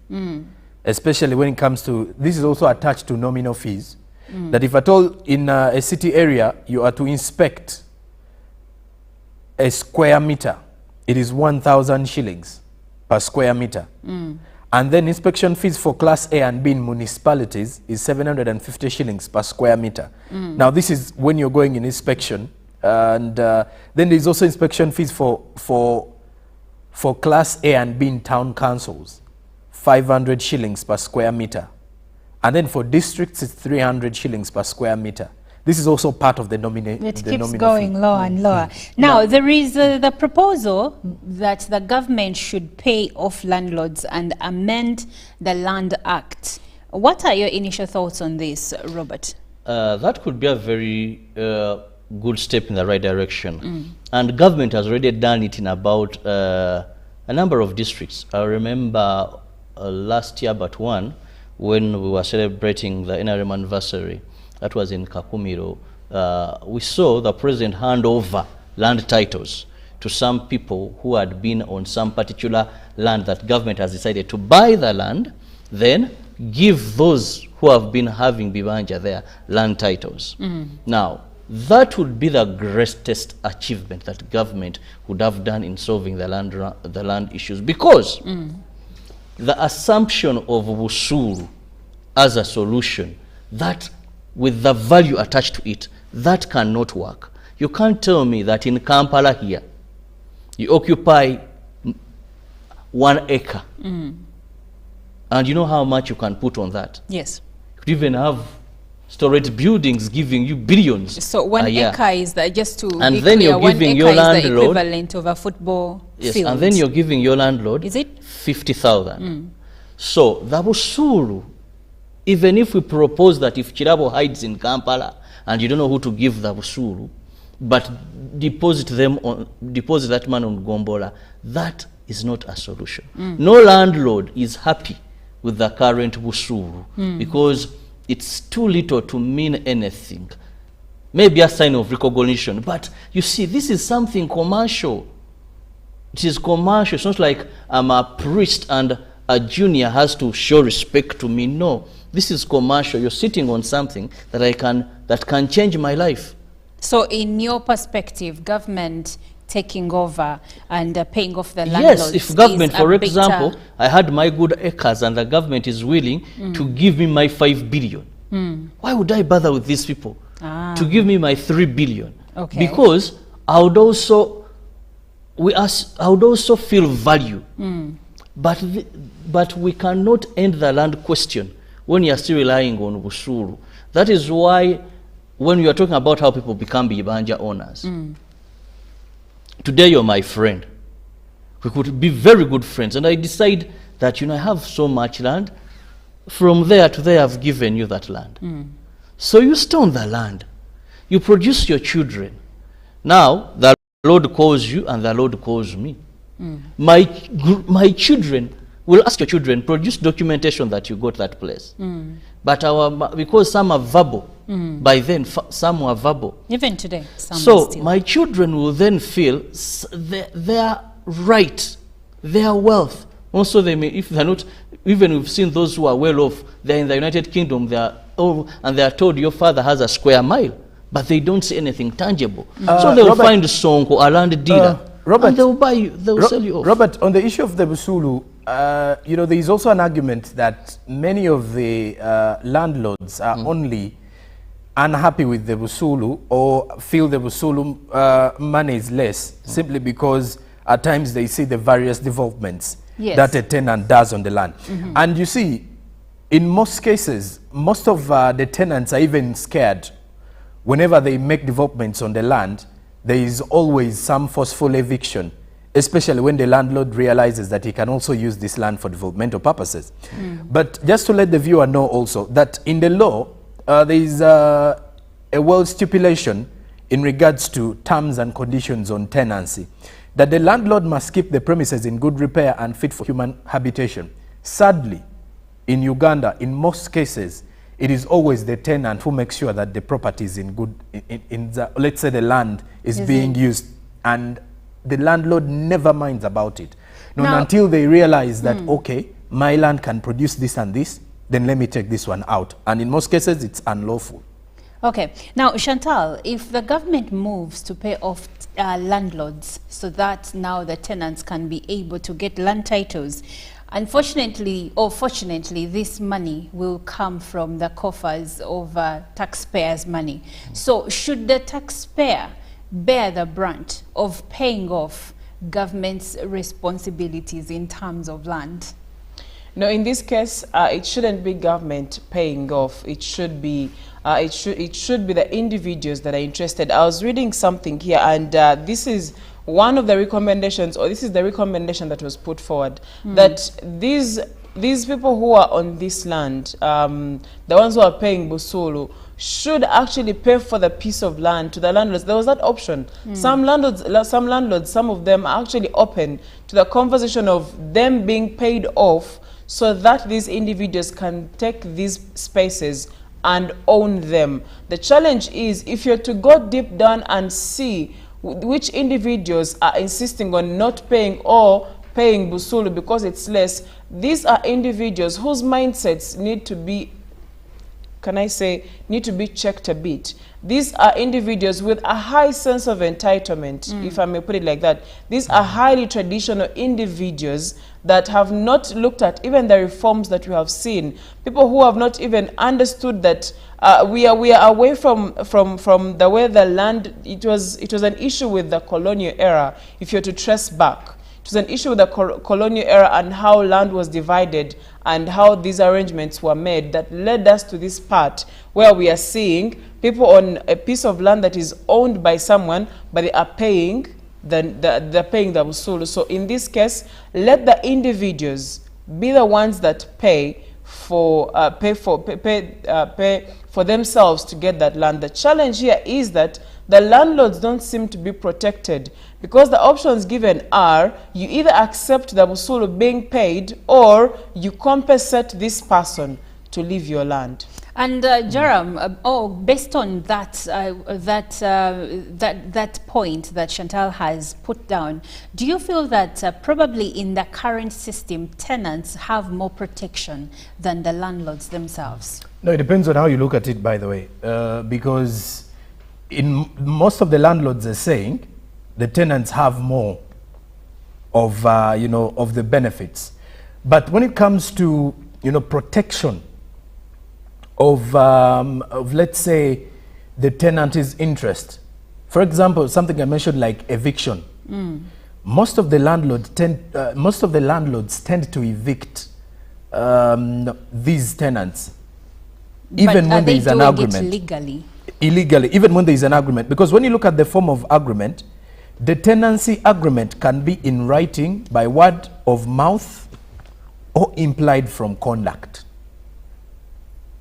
Especially when it comes to, this is also attached to nominal fees, that if at all in a city area you are to inspect a square meter, it is 1,000 shillings per square meter. And then inspection fees for class A and B in municipalities is 750 shillings per square meter. Now this is when you're going in inspection, and then there's also inspection fees for class A and B in town councils. 500 shillings per square meter. And then for districts, it's 300 shillings per square meter. This is also part of the nomination. It keeps going lower and lower. Now, there is the proposal that the government should pay off landlords and amend the Land Act. What are your initial thoughts on this, Robert? That could be a very good step in the right direction. And government has already done it in about a number of districts. I remember last year but one, when we were celebrating the NRM anniversary, that was in Kakumiro, we saw the president hand over land titles to some people who had been on some particular land that government has decided to buy the land, then give those who have been having Bibanja there land titles. Now, that would be the greatest achievement that government would have done in solving the land issues, because the assumption of Busuru as a solution, that with the value attached to it, that cannot work. You can't tell me that in Kampala here, you occupy 1 acre, and you know how much you can put on that? Yes. You could even have storage buildings giving you billions. So 1 acre is that, just to and be then clear, you're 1 giving acre your is the landlord, equivalent of a football field. And then you're giving your landlord, is it 50,000. So the Busuru, even if we propose that if Chirabo hides in Kampala and you don't know who to give the Busuru, but deposit that man on Gombola, that is not a solution. No landlord is happy with the current Busuru because it's too little to mean anything. Maybe a sign of recognition, but you see, this is something commercial. It is commercial. It's not like I'm a priest and a junior has to show respect to me. No, this is commercial. You're sitting on something that can change my life. So in your perspective, government taking over and paying off the landlords? Yes, if government, for example, I had my good acres and the government is willing to give me my 5 billion. Why would I bother with these people to give me my 3 billion? Okay. Because I would also feel value. But we cannot end the land question when you are still relying on Busuru. That is why when we are talking about how people become Bibanja owners, today you're my friend. We could be very good friends. And I decide that, I have so much land. From there to there, I've given you that land. So you stay on the land. You produce your children. Now, the Lord calls you and the Lord calls me. My children will ask your children, produce documentation that you got that place. But because some are verbal, by then some were verbal. Even today, some so are still. my children will then feel their right, their wealth. Also, they may, if they're not, even we've seen those who are well off, they're in the United Kingdom, and they are told your father has a square mile, but they don't see anything tangible. So they'll find a song or a land dealer, and they'll buy you, they'll sell you off. Robert, on the issue of the Busulu, you know, there is also an argument that many of the landlords are only unhappy with the Busulu or feel the Busulu money is less simply because at times they see the various developments that a tenant does on the land. And you see, in most cases, most of the tenants are even scared. Whenever they make developments on the land, there is always some forceful eviction, especially when the landlord realizes that he can also use this land for developmental purposes. But just to let the viewer know also that in the law, there is a well stipulation in regards to terms and conditions on tenancy, that the landlord must keep the premises in good repair and fit for human habitation. Sadly, in Uganda, in most cases, it is always the tenant who makes sure that the property is in good, let's say the land is being used, and the landlord never minds about it. Now, until they realize that, okay, my land can produce this and this, then let me take this one out. And in most cases, it's unlawful. Okay. Now, Chantal, if the government moves to pay off landlords so that now the tenants can be able to get land titles, unfortunately or fortunately, this money will come from the coffers of taxpayers' money. So should the taxpayer bear the brunt of paying off government's responsibilities in terms of land? No, in this case, it shouldn't be government paying off. It should be it should be the individuals that are interested. I was reading something here, and this is one of the recommendations, or this is the recommendation that was put forward, that these people who are on this land, the ones who are paying Busulu, should actually pay for the piece of land to the landlords. There was that option. Some landlords, some of them are actually open to the conversation of them being paid off so that these individuals can take these spaces and own them. The challenge is, if you're to go deep down and see which individuals are insisting on not paying or paying Busulu because it's less, these are individuals whose mindsets need to be, need to be checked a bit. These are individuals with a high sense of entitlement, if I may put it like that. These are highly traditional individuals that have not looked at even the reforms that we have seen. People who have not even understood that we are away from the way the land, it was an issue with the colonial era, if you're to trace back. It was an issue with the colonial era and how land was divided and how these arrangements were made that led us to this part where we are seeing people on a piece of land that is owned by someone, but they are paying they're paying the Busulu. So in this case, let the individuals be the ones that pay for themselves to get that land. The challenge here is that the landlords don't seem to be protected, because the options given are you either accept the Busulu being paid or you compensate this person to leave your land. And Jerome, based on that point that Chantal has put down, do you feel that probably in the current system, tenants have more protection than the landlords themselves? No, it depends on how you look at it, by the way, because in most of the landlords are saying the tenants have more of of the benefits, but when it comes to protection of let's say the tenant's interest, for example, something I mentioned like eviction. Most of the landlords tend to evict these tenants, even when there is an agreement. Illegally, even when there is an agreement, because when you look at the form of agreement, the tenancy agreement can be in writing, by word of mouth, or implied from conduct.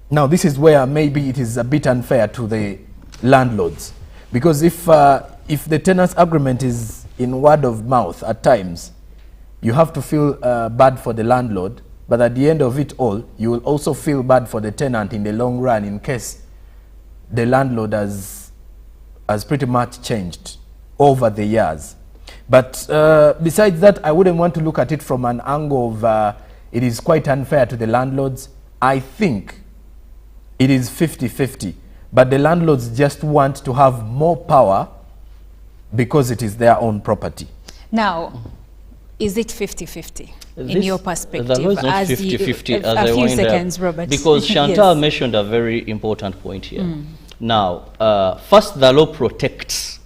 Now, this is where maybe it is a bit unfair to the landlords. Because if the tenants agreement is in word of mouth at times, you have to feel bad for the landlord, but at the end of it all, you will also feel bad for the tenant in the long run in case the landlord has pretty much changed over the years. But besides that, I wouldn't want to look at it from an angle of it is quite unfair to the landlords. I think it is 50-50, but the landlords just want to have more power because it is their own property. Now, is it 50-50 in your perspective? The law is not 50-50 as a few seconds, Robert. Because Chantal mentioned a very important point here. Now, first, the law protects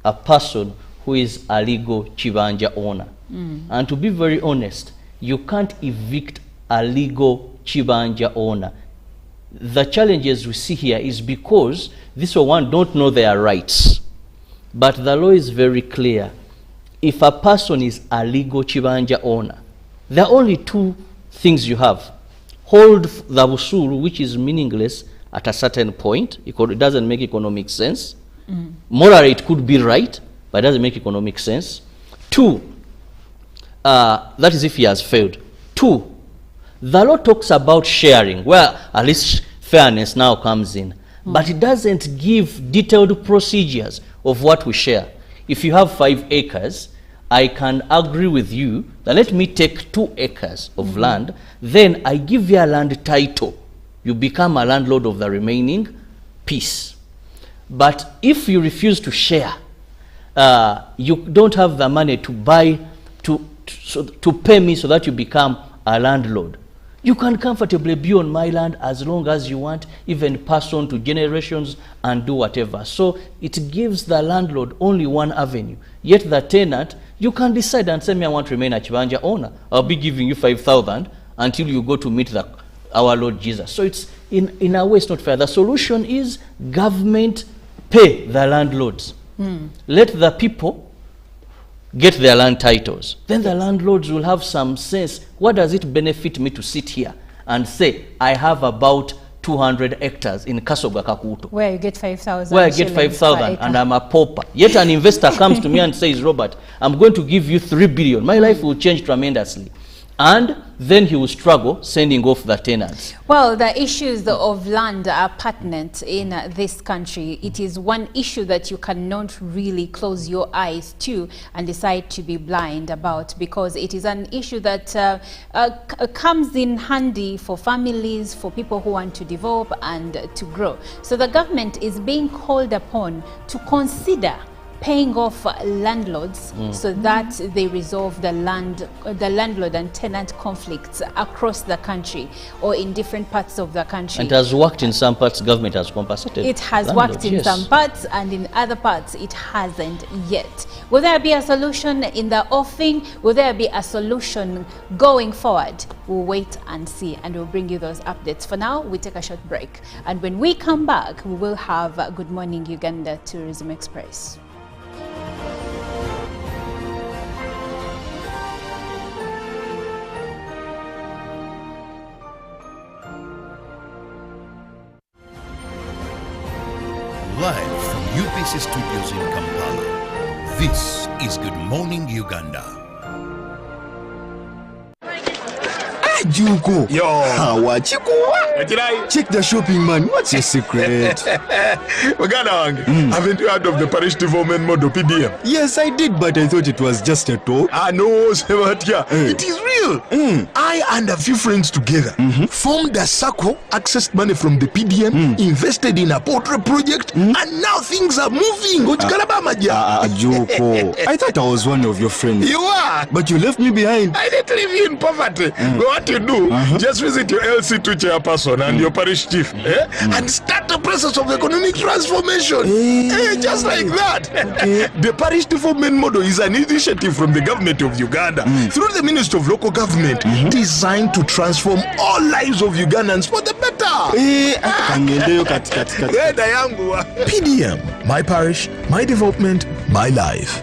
a person who is a legal chibanja owner. And to be very honest, you can't evict a legal chibanja owner. The challenges we see here is because this one don't know their rights. But the law is very clear. If a person is a legal chibanja owner, there are only two things you have. Hold the busuru, which is meaningless at a certain point. It doesn't make economic sense. Morally, it could be right, but it doesn't make economic sense. Two, that is if he has failed. Two, the law talks about sharing, where at least fairness now comes in. But it doesn't give detailed procedures of what we share. If you have 5 acres, I can agree with you that let me take 2 acres of land, then I give you a land title. You become a landlord of the remaining piece. But if you refuse to share, you don't have the money to buy, to pay me so that you become a landlord. You can comfortably be on my land as long as you want, even pass on to generations and do whatever. So it gives the landlord only one avenue. Yet the tenant, you can decide and say, me, I want to remain a chibanja owner. I'll be giving you 5,000 until you go to meet our Lord Jesus. So it's, in a way, it's not fair. The solution is government pay the landlords. Let the people get their land titles. Then the landlords will have some sense. What does it benefit me to sit here and say, I have about 200 hectares in Kasoga Kakuto? Where you get 5,000. Where I get 5,000 and I'm a pauper. Yet an investor comes to me and says, Robert, I'm going to give you 3 billion. My life will change tremendously. And then he will struggle sending off the tenants. Well, the issues of land are pertinent in this country. It is one issue that you cannot really close your eyes to and decide to be blind about, because it is an issue that comes in handy for families, for people who want to develop and to grow. So the government is being called upon to consider paying off landlords so that they resolve the landlord and tenant conflicts across the country or in different parts of the country. And it has worked in some parts. Government has compensated. It has worked in some parts, and in other parts it hasn't yet. Will there be a solution in the offing? Will there be a solution going forward? We'll wait and see, and we'll bring you those updates. For now, we take a short break, and when we come back, we will have Good Morning Uganda Tourism Express. Live from UBC Studios in Kampala, this is Good Morning Uganda. Juko. Yo. Check the shopping, man. What's your secret? Uganda, haven't you heard of the Parish development model PDM? Yes, I did, but I thought it was just a talk. No, Sebatia. It is real. I and a few friends together formed a circle, accessed money from the PDM, invested in a portrait project, and now things are moving. Juko. I thought I was one of your friends. You are. But you left me behind. I didn't leave you in poverty. What you do, just visit your LC2 chairperson and your parish chief and start the process of economic transformation. Just like that. The Parish development model is an initiative from the government of Uganda through the Ministry of Local Government designed to transform all lives of Ugandans for the better. PDM, my parish, my development, my life.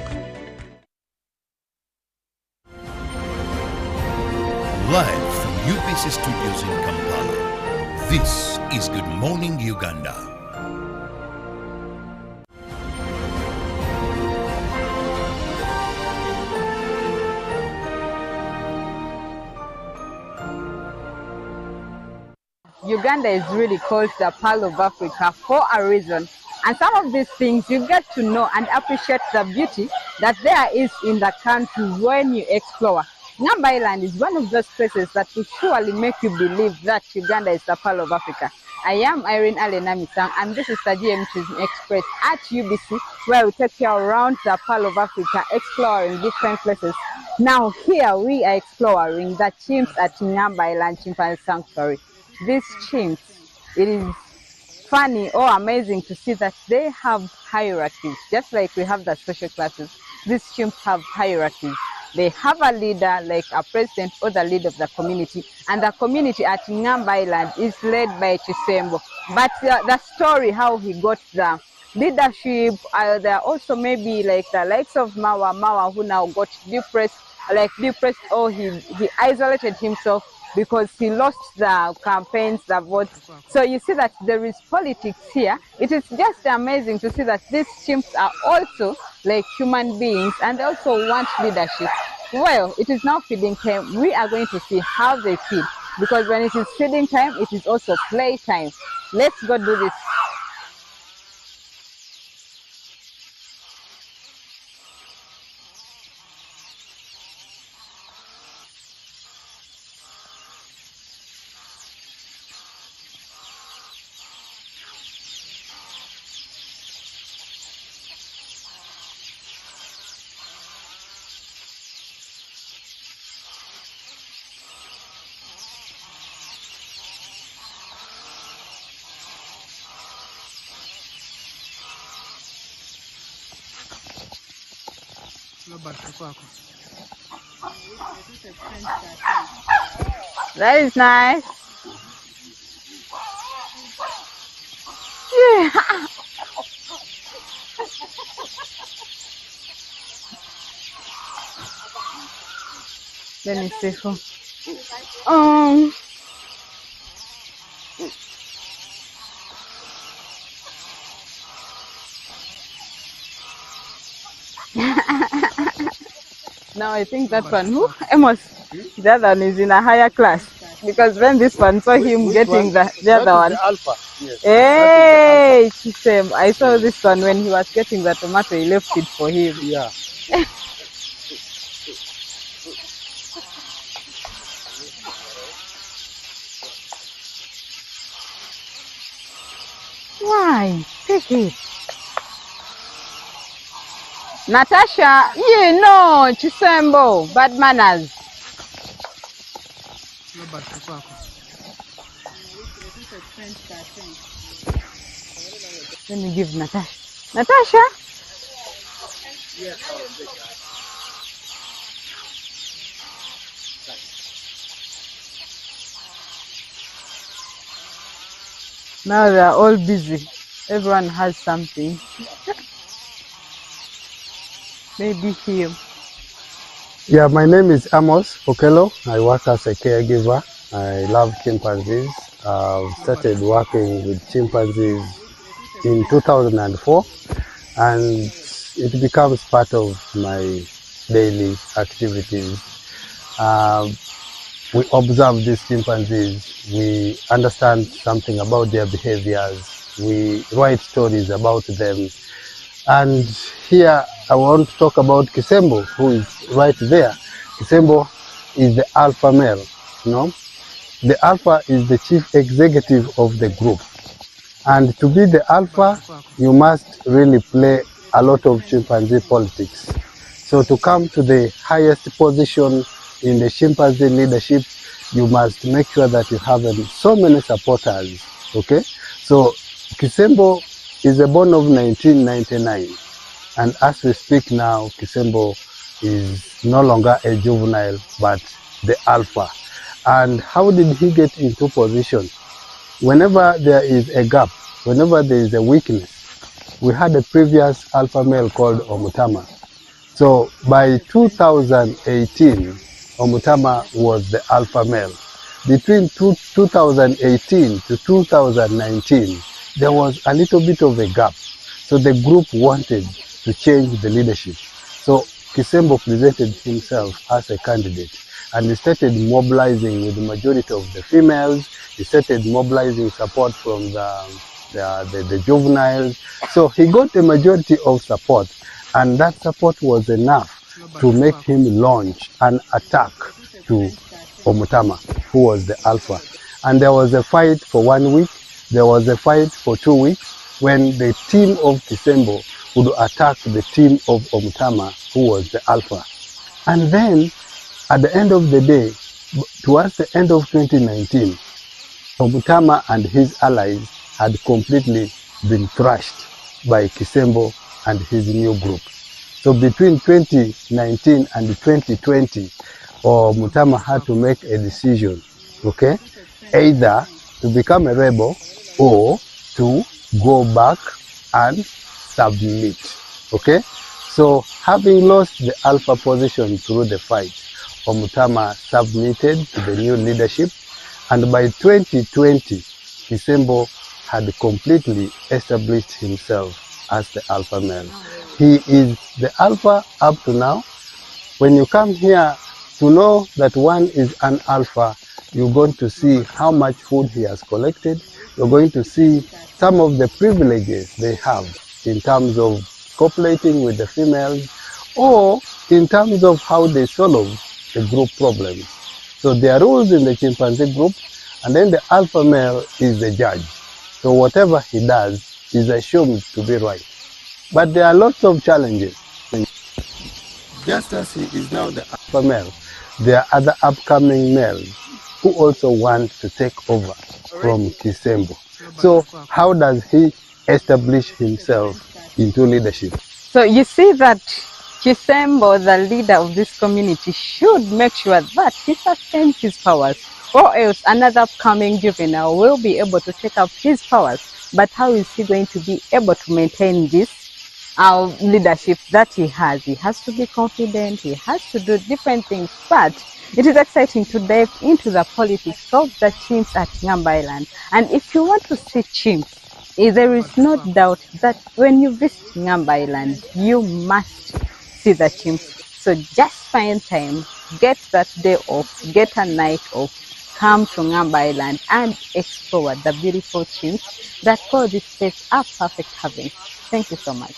Live from UBC Studios in Kampala, this is Good Morning Uganda. Uganda is really called the Pearl of Africa for a reason. And some of these things you get to know and appreciate the beauty that there is in the country when you explore. Ngamba Island is one of those places that will surely make you believe that Uganda is the Pearl of Africa. I am Irene Alenamisang, and this is the GM Tourism Express at UBC, where we take you around the Pearl of Africa, exploring different places. Now here we are exploring the chimps at Ngamba Island Chimpanzee Sanctuary. These chimps, it is funny or amazing to see that they have hierarchies, just like we have the social classes. These chimps have hierarchies. They have a leader, like a president or the leader of the community, and the community at Ngamba Island is led by Chisembo. But the story how he got the leadership, there are also maybe like the likes of Mawa who now got depressed, or he isolated himself because he lost the campaigns, the votes. So you see that there is politics here. It is just amazing to see that these chimps are also like human beings and they also want leadership. Well, it is now feeding time. We are going to see how they feed, because when it is feeding time, it is also play time. Let's go do this. That is nice. Yeah. Let me see who. Now I think that one, who? Amos, the other one is in a higher class. Because when this one saw him getting the other one. The alpha. Yes. Hey, Chisem, I saw this one when he was getting the tomato, he left it for him. Yeah. Why? Take it. Natasha, you know, Chisembo, bad manners. Let me give Natasha. Natasha? Now they are all busy. Everyone has something. Maybe him. Yeah, my name is Amos Okelo. I work as a caregiver. I love chimpanzees. I've started working with chimpanzees in 2004, and it becomes part of my daily activities. We observe these chimpanzees, we understand something about their behaviors, we write stories about them. And here I want to talk about Chisembo, who is right there. Chisembo is the alpha male, you know. The alpha is the chief executive of the group. And to be the alpha, you must really play a lot of chimpanzee politics. So to come to the highest position in the chimpanzee leadership, you must make sure that you have so many supporters, okay? So Chisembo is born of 1999, and as we speak now, Chisembo is no longer a juvenile, but the alpha. And how did he get into position? Whenever there is a gap, whenever there is a weakness, we had a previous alpha male called Omutama. So by 2018, Omutama was the alpha male. Between 2018 to 2019, there was a little bit of a gap. So the group wanted to change the leadership. So Chisembo presented himself as a candidate. and he started mobilizing with the majority of the females. He started mobilizing support from the juveniles. So he got a majority of support, and that support was enough to make him launch an attack to Omutama, who was the alpha. And there was a fight for 1 week, there was a fight for 2 weeks, when the team of Kisembo would attack the team of Omutama, who was the alpha. And then, at the end of the day, towards the end of 2019, Omutama and his allies had completely been thrashed by Kisembo and his new group. So between 2019 and 2020, Omutama had to make a decision, okay? Either to become a rebel or to go back and submit, okay? So having lost the alpha position through the fight, Omutama submitted to the new leadership, and by 2020, Kisembo had completely established himself as the alpha male. He is the alpha up to now. When you come here to know that one is an alpha, you're going to see how much food he has collected. You're going to see some of the privileges they have in terms of copulating with the females, or in terms of how they solve the group problems. So there are rules in the chimpanzee group, and then the alpha male is the judge. So whatever he does is assumed to be right. But there are lots of challenges. Just as he is now the alpha male, there are other upcoming males who also want to take over from Kisembo. So how does he establish himself into leadership? So you see that Kisembo, the leader of this community, should make sure that he sustains his powers, or else another upcoming juvenile will be able to take up his powers. But how is he going to be able to maintain this leadership that he has? He has to be confident, he has to do different things, but it is exciting to dive into the politics of the chimps at Ngamba Island. And if you want to see chimps, there is no doubt that when you visit Ngamba Island, you must see the chimps. So just find time, get that day off, get a night off, come to Ngamba Island and explore the beautiful chimps that call this place a perfect haven. Thank you so much.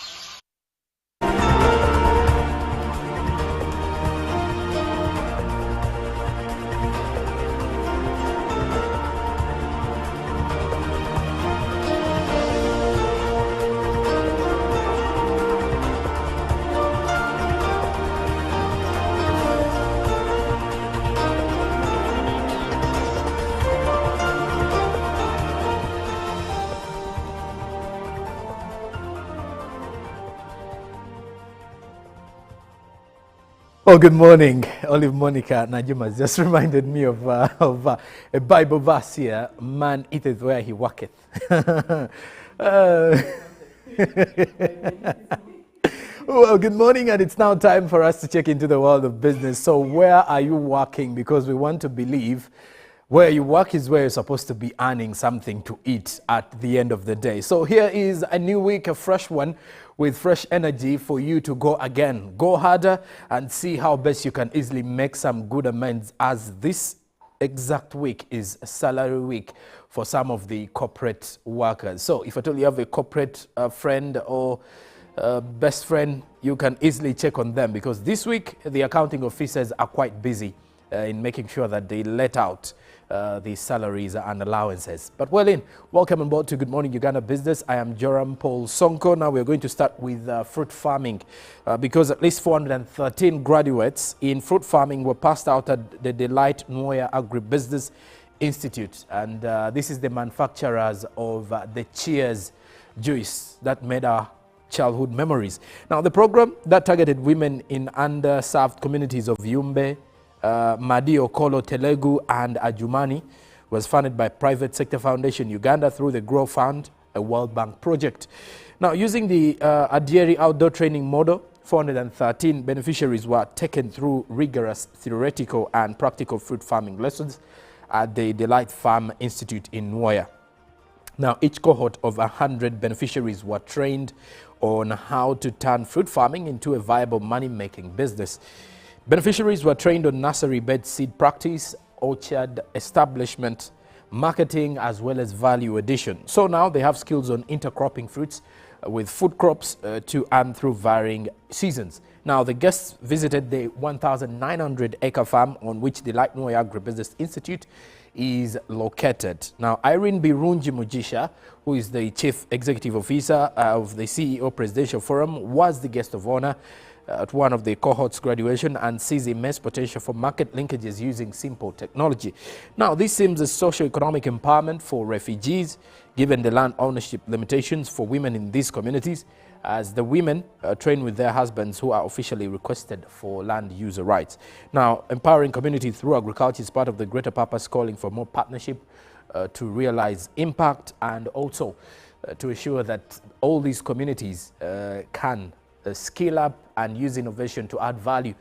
Well, good morning. Olive Monica Najima has just reminded me of a Bible verse here. Man eateth where he worketh. Well, good morning, and it's now time for us to check into the world of business. So where are you working? Because we want to believe where you work is where you're supposed to be earning something to eat at the end of the day. So here is a new week, a fresh one, with fresh energy for you to go again. Go harder and see how best you can easily make some good amends, as this exact week is salary week for some of the corporate workers. So if at all you have a corporate friend or best friend, you can easily check on them, because this week the accounting officers are quite busy in making sure that they let out the salaries and allowances. But welcome on board to Good Morning Uganda Business. I am Joram Paul Sonko. Now we're going to start with fruit farming, because at least 413 graduates in fruit farming were passed out at the Delight Nwoya Agribusiness Institute. And this is the manufacturers of the Cheers juice that made our childhood memories. Now the program that targeted women in underserved communities of Yumbe, Madi Okolo, Telegu and Ajumani was funded by Private Sector Foundation Uganda through the Grow Fund, a World Bank project. Now, using the Adieri outdoor training model, 413 beneficiaries were taken through rigorous theoretical and practical fruit farming lessons at the Delight Farm Institute in Nwoya. Now, each cohort of 100 beneficiaries were trained on how to turn fruit farming into a viable money-making business. Beneficiaries were trained on nursery bed seed practice, orchard establishment, marketing, as well as value addition. So now they have skills on intercropping fruits with food crops to and through varying seasons. Now, the guests visited the 1,900-acre farm on which the Lightnoy Agribusiness Institute is located. Now, Irene Birungi Mujisha, who is the Chief Executive Officer of the CEO Presidential Forum, was the guest of honor at one of the cohorts graduation and sees immense potential for market linkages using simple technology. Now, this seems a socio-economic empowerment for refugees, given the land ownership limitations for women in these communities, as the women train with their husbands who are officially requested for land user rights. Now, empowering communities through agriculture is part of the greater purpose, calling for more partnership to realize impact and also to ensure that all these communities can scale up and use innovation to add value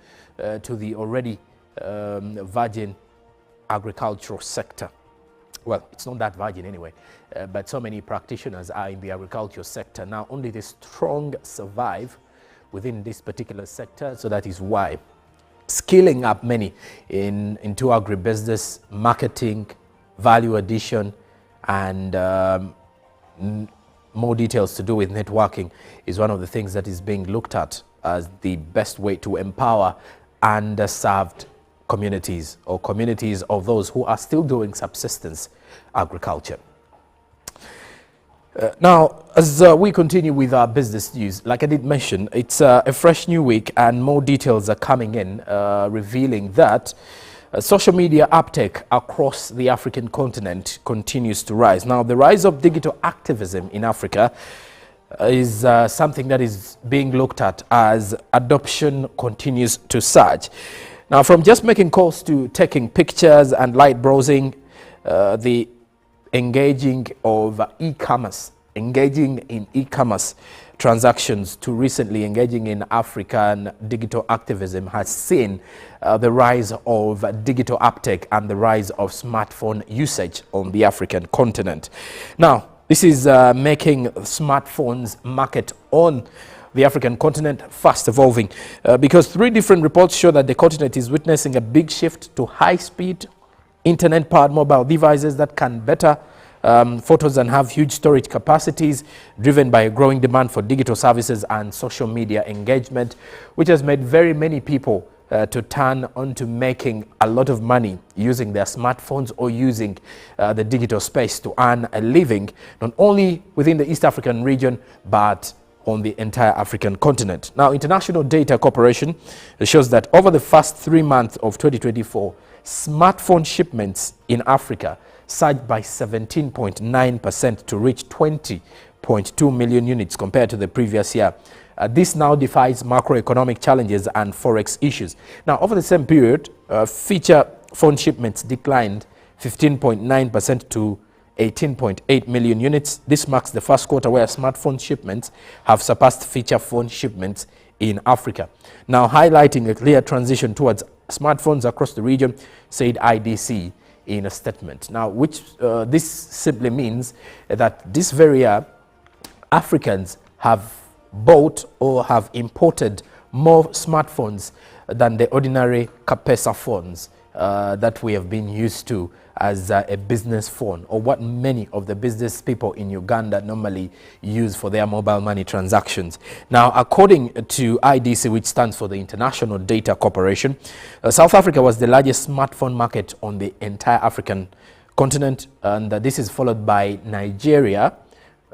to the already virgin agricultural sector. Well, it's not that virgin anyway, but so many practitioners are in the agricultural sector. Now, only the strong survive within this particular sector, so that is why scaling up many into agribusiness, marketing, value addition, and more details to do with networking is one of the things that is being looked at as the best way to empower underserved communities or communities of those who are still doing subsistence agriculture. Now, as we continue with our business news, like I did mention, it's a fresh new week and more details are coming in revealing that social media uptake across the African continent continues to rise. Now, the rise of digital activism in Africa is something that is being looked at as adoption continues to surge. Now, from just making calls to taking pictures and light browsing, the engaging in e-commerce transactions to recently engaging in African digital activism has seen the rise of digital uptake and the rise of smartphone usage on the African continent. Now, this is making smartphones market on the African continent fast evolving because 3 different reports show that the continent is witnessing a big shift to high-speed internet-powered mobile devices that can better photos and have huge storage capacities, driven by a growing demand for digital services and social media engagement, which has made very many people to turn onto making a lot of money using their smartphones or using the digital space to earn a living, not only within the East African region, but on the entire African continent. Now, International Data Corporation shows that over the first 3 months of 2024, smartphone shipments in Africa surged by 17.9% to reach 20.2 million units compared to the previous year. This now defies macroeconomic challenges and forex issues. Now, over the same period, feature phone shipments declined 15.9% to 18.8 million units. This marks the first quarter where smartphone shipments have surpassed feature phone shipments in Africa. Now, highlighting a clear transition towards smartphones across the region, said IDC in a statement. Now, which this simply means that this very year, Africans have bought or have imported more smartphones than the ordinary Kapesa phones that we have been used to as a business phone, or what many of the business people in Uganda normally use for their mobile money transactions. Now, according to IDC, which stands for the International Data Corporation, South Africa was the largest smartphone market on the entire African continent, and this is followed by Nigeria,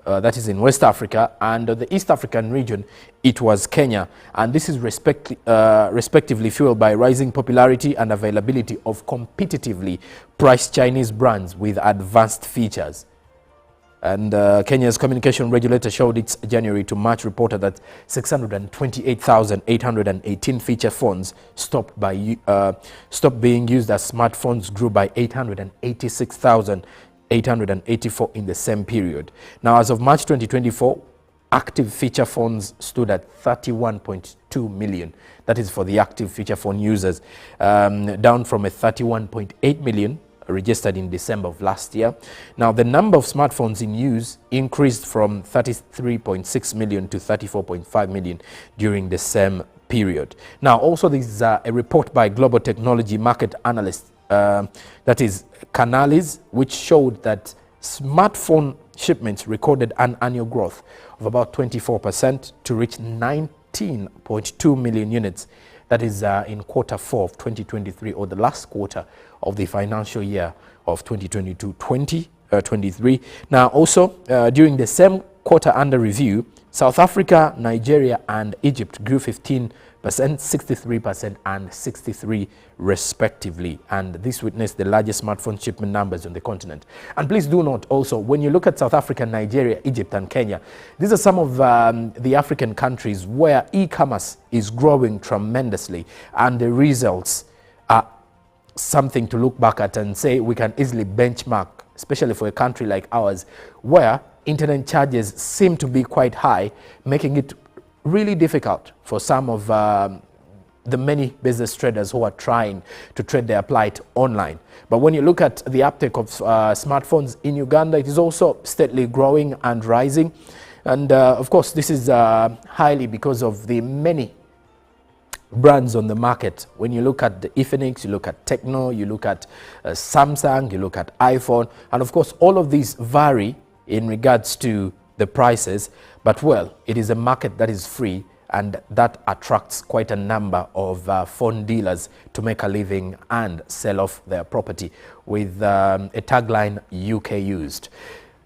that is in West Africa, and the East African region, it was Kenya. And this is respectively fueled by rising popularity and availability of competitively priced Chinese brands with advanced features. And Kenya's communication regulator showed its January to March reported that 628,818 feature phones stopped being used as smartphones grew by 886,884 in the same period. Now, as of March 2024, active feature phones stood at 31.2 million. That is for the active feature phone users, down from a 31.8 million registered in December of last year. Now, the number of smartphones in use increased from 33.6 million to 34.5 million during the same period. Now, also this is a report by global technology market analyst, that is Canalys, which showed that smartphone shipments recorded an annual growth of about 24% to reach 19.2 million units. That is in quarter 4 of 2023, or the last quarter of the financial year of 2022-2023. Now, also during the same quarter under review, South Africa, Nigeria, and Egypt grew 15%, 63%, and 63% respectively. And this witnessed the largest smartphone shipment numbers on the continent. And please do note also, when you look at South Africa, Nigeria, Egypt, and Kenya, these are some of the African countries where e-commerce is growing tremendously. And the results are something to look back at and say we can easily benchmark, especially for a country like ours, where internet charges seem to be quite high, making it really difficult for some of the many business traders who are trying to trade their plight online. But when you look at the uptake of smartphones in Uganda, it is also steadily growing and rising. And of course, this is highly because of the many brands on the market. When you look at the Infinix, you look at Tecno, you look at Samsung, you look at iPhone, and of course, all of these vary in regards to the prices, but well, it is a market that is free, and that attracts quite a number of phone dealers to make a living and sell off their property with a tagline UK used.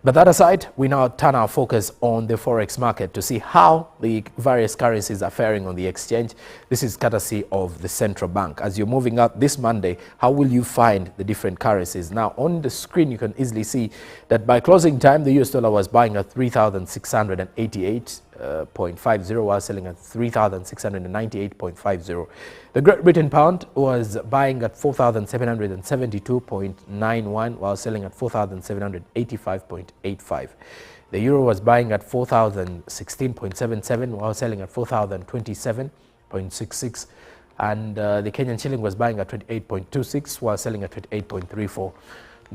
But that aside, we now turn our focus on the forex market to see how the various currencies are faring on the exchange. This is courtesy of the central bank. As you're moving out this Monday, how will you find the different currencies? Now, on the screen, you can easily see that by closing time, the US dollar was buying at 3,688.50 while selling at 3,698.50. The Great Britain pound was buying at 4,772.91 while selling at 4,785.85. The euro was buying at 4,016.77 while selling at 4,027.66. And the Kenyan shilling was buying at 28.26 while selling at 28.34.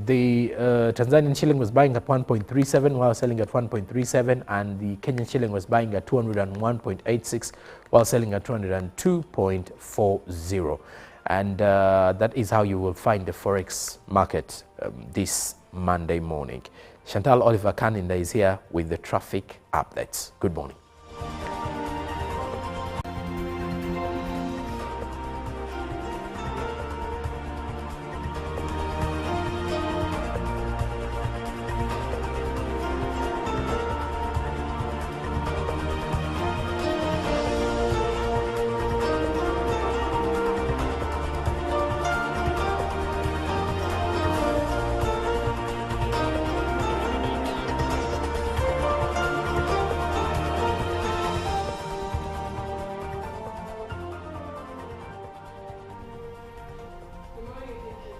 The Tanzanian shilling was buying at 1.37 while selling at 1.37, and the Kenyan shilling was buying at 201.86 while selling at 202.40. And that is how you will find the forex market this Monday morning. Chantal Oliver Kaninda is here with the traffic updates. Good morning.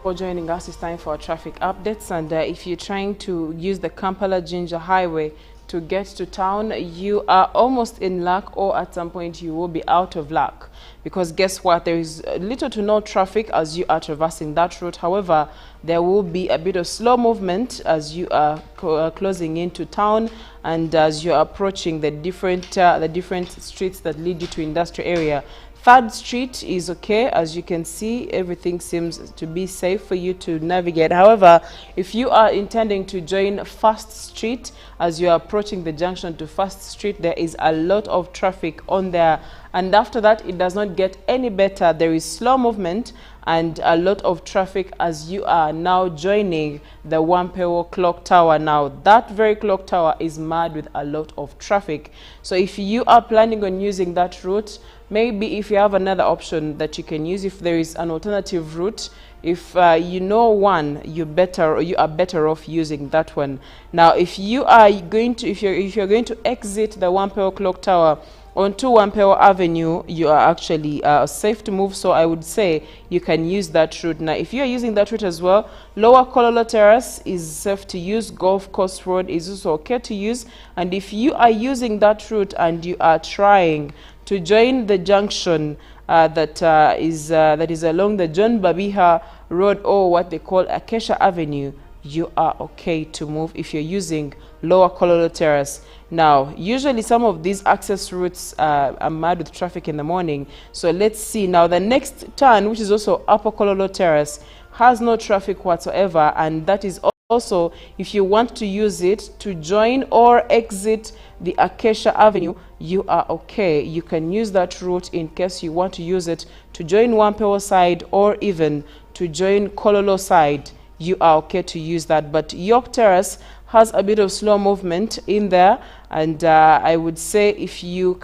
For joining us, it's time for our traffic updates. And if you're trying to use the Kampala-Jinja highway to get to town, you are almost in luck, or at some point you will be out of luck. Because guess what? There is little to no traffic as you are traversing that route. However, there will be a bit of slow movement as you are closing into town and as you're approaching the different streets that lead you to industrial area. 3rd Street is okay. As you can see, everything seems to be safe for you to navigate. However, if you are intending to join 1st Street, as you are approaching the junction to 1st Street, there is a lot of traffic on there. And after that, it does not get any better. There is slow movement and a lot of traffic as you are now joining the Wampewo clock tower. Now, that very clock tower is mad with a lot of traffic. So if you are planning on using that route, maybe if you have another option that you can use, if there is an alternative route, if you know one, you are better off using that one. Now, if you are going to, if you're going to exit the Wampewo clock tower onto Wampewo Avenue, you are actually safe to move. So I would say you can use that route. Now, if you are using that route as well, Lower Kololo Terrace is safe to use. Golf Course Road is also okay to use. And if you are using that route and you are trying to join the junction that is along the John Babiha Road, or what they call Acacia Avenue, you are okay to move if you're using Lower Kololo Terrace. Now, usually some of these access routes are mad with traffic in the morning. So let's see. Now, the next turn, which is also Upper Kololo Terrace, has no traffic whatsoever, and that is also if you want to use it to join or exit the Acacia Avenue, you are okay. You can use that route in case you want to use it to join Wampewo side or even to join Kololo side. You are okay to use that. But York Terrace has a bit of slow movement in there, and I would say if you're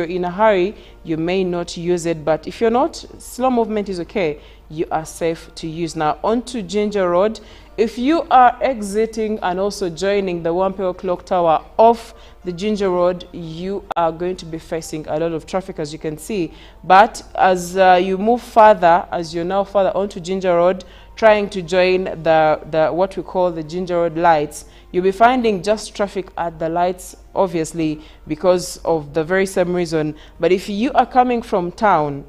in a hurry, you may not use it, but if you're not, slow movement is okay. You are safe to use. Now onto Ginger Road. If you are exiting and also joining the Wampewo Clock Tower off the Ginger Road, you are going to be facing a lot of traffic, as you can see. But as you move further, as you're now further onto Ginger Road, trying to join the what we call the Ginger Road lights, you'll be finding just traffic at the lights, obviously, because of the very same reason. But if you are coming from town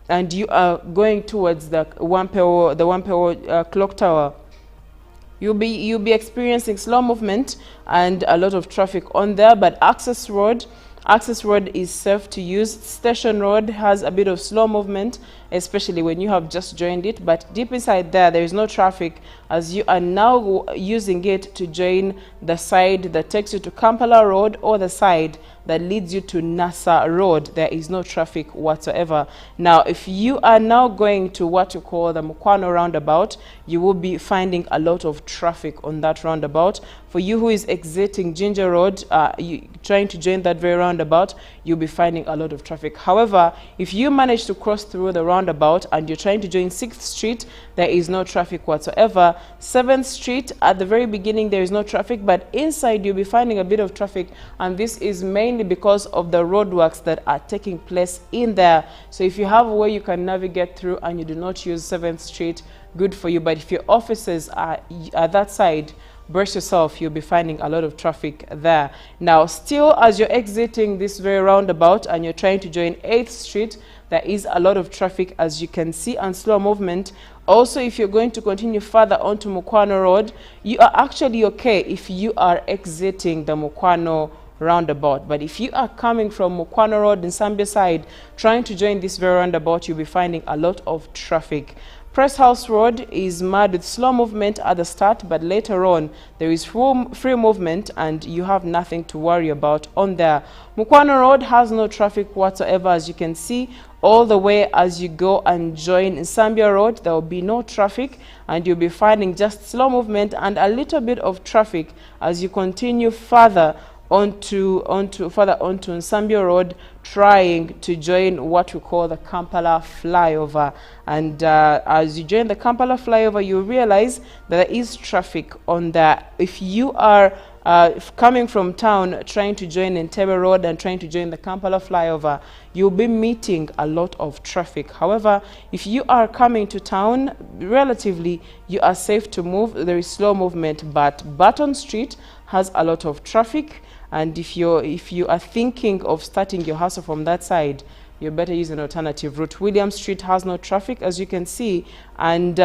and you are going towards the Wampewo Clock Tower, you'll be experiencing slow movement and a lot of traffic on there. But Access Road is safe to use. Station Road has a bit of slow movement, especially when you have just joined it. But deep inside there is no traffic, as you are now using it to join the side that takes you to Kampala Road or the side that leads you to Nasa Road. There is no traffic whatsoever. Now, if you are now going to what you call the Mukwano roundabout, you will be finding a lot of traffic on that roundabout. For you who is exiting Ginger Road, trying to join that very roundabout, you'll be finding a lot of traffic. However, if you manage to cross through the roundabout and you're trying to join 6th Street, there is no traffic whatsoever. 7th Street, at the very beginning, there is no traffic, but inside you'll be finding a bit of traffic, and this is mainly because of the roadworks that are taking place in there. So if you have a way you can navigate through and you do not use 7th Street, good for you. But if your offices are that side, brace yourself, you'll be finding a lot of traffic there. Now, still, as you're exiting this very roundabout and you're trying to join 8th Street, there is a lot of traffic, as you can see, and slow movement. Also, if you're going to continue further onto Mukwano Road, you are actually okay if you are exiting the Mukwano roundabout. But if you are coming from Mukwano Road in Zambia side, trying to join this very roundabout, you'll be finding a lot of traffic. Press House Road is mad with slow movement at the start, but later on there is free movement and you have nothing to worry about on there. Mukwano Road has no traffic whatsoever, as you can see. All the way as you go and join Zambia Road, there will be no traffic, and you'll be finding just slow movement and a little bit of traffic as you continue further onto Zambia Road, trying to join what we call the Kampala flyover. And as you join the Kampala flyover, you realize that there is traffic on there. If you are coming from town, trying to join Entebbe Road and trying to join the Kampala flyover, you'll be meeting a lot of traffic. However, if you are coming to town, relatively, you are safe to move. There is slow movement, but Barton Street has a lot of traffic. And if you are thinking of starting your hustle from that side, you better use an alternative route. William Street has no traffic, as you can see, and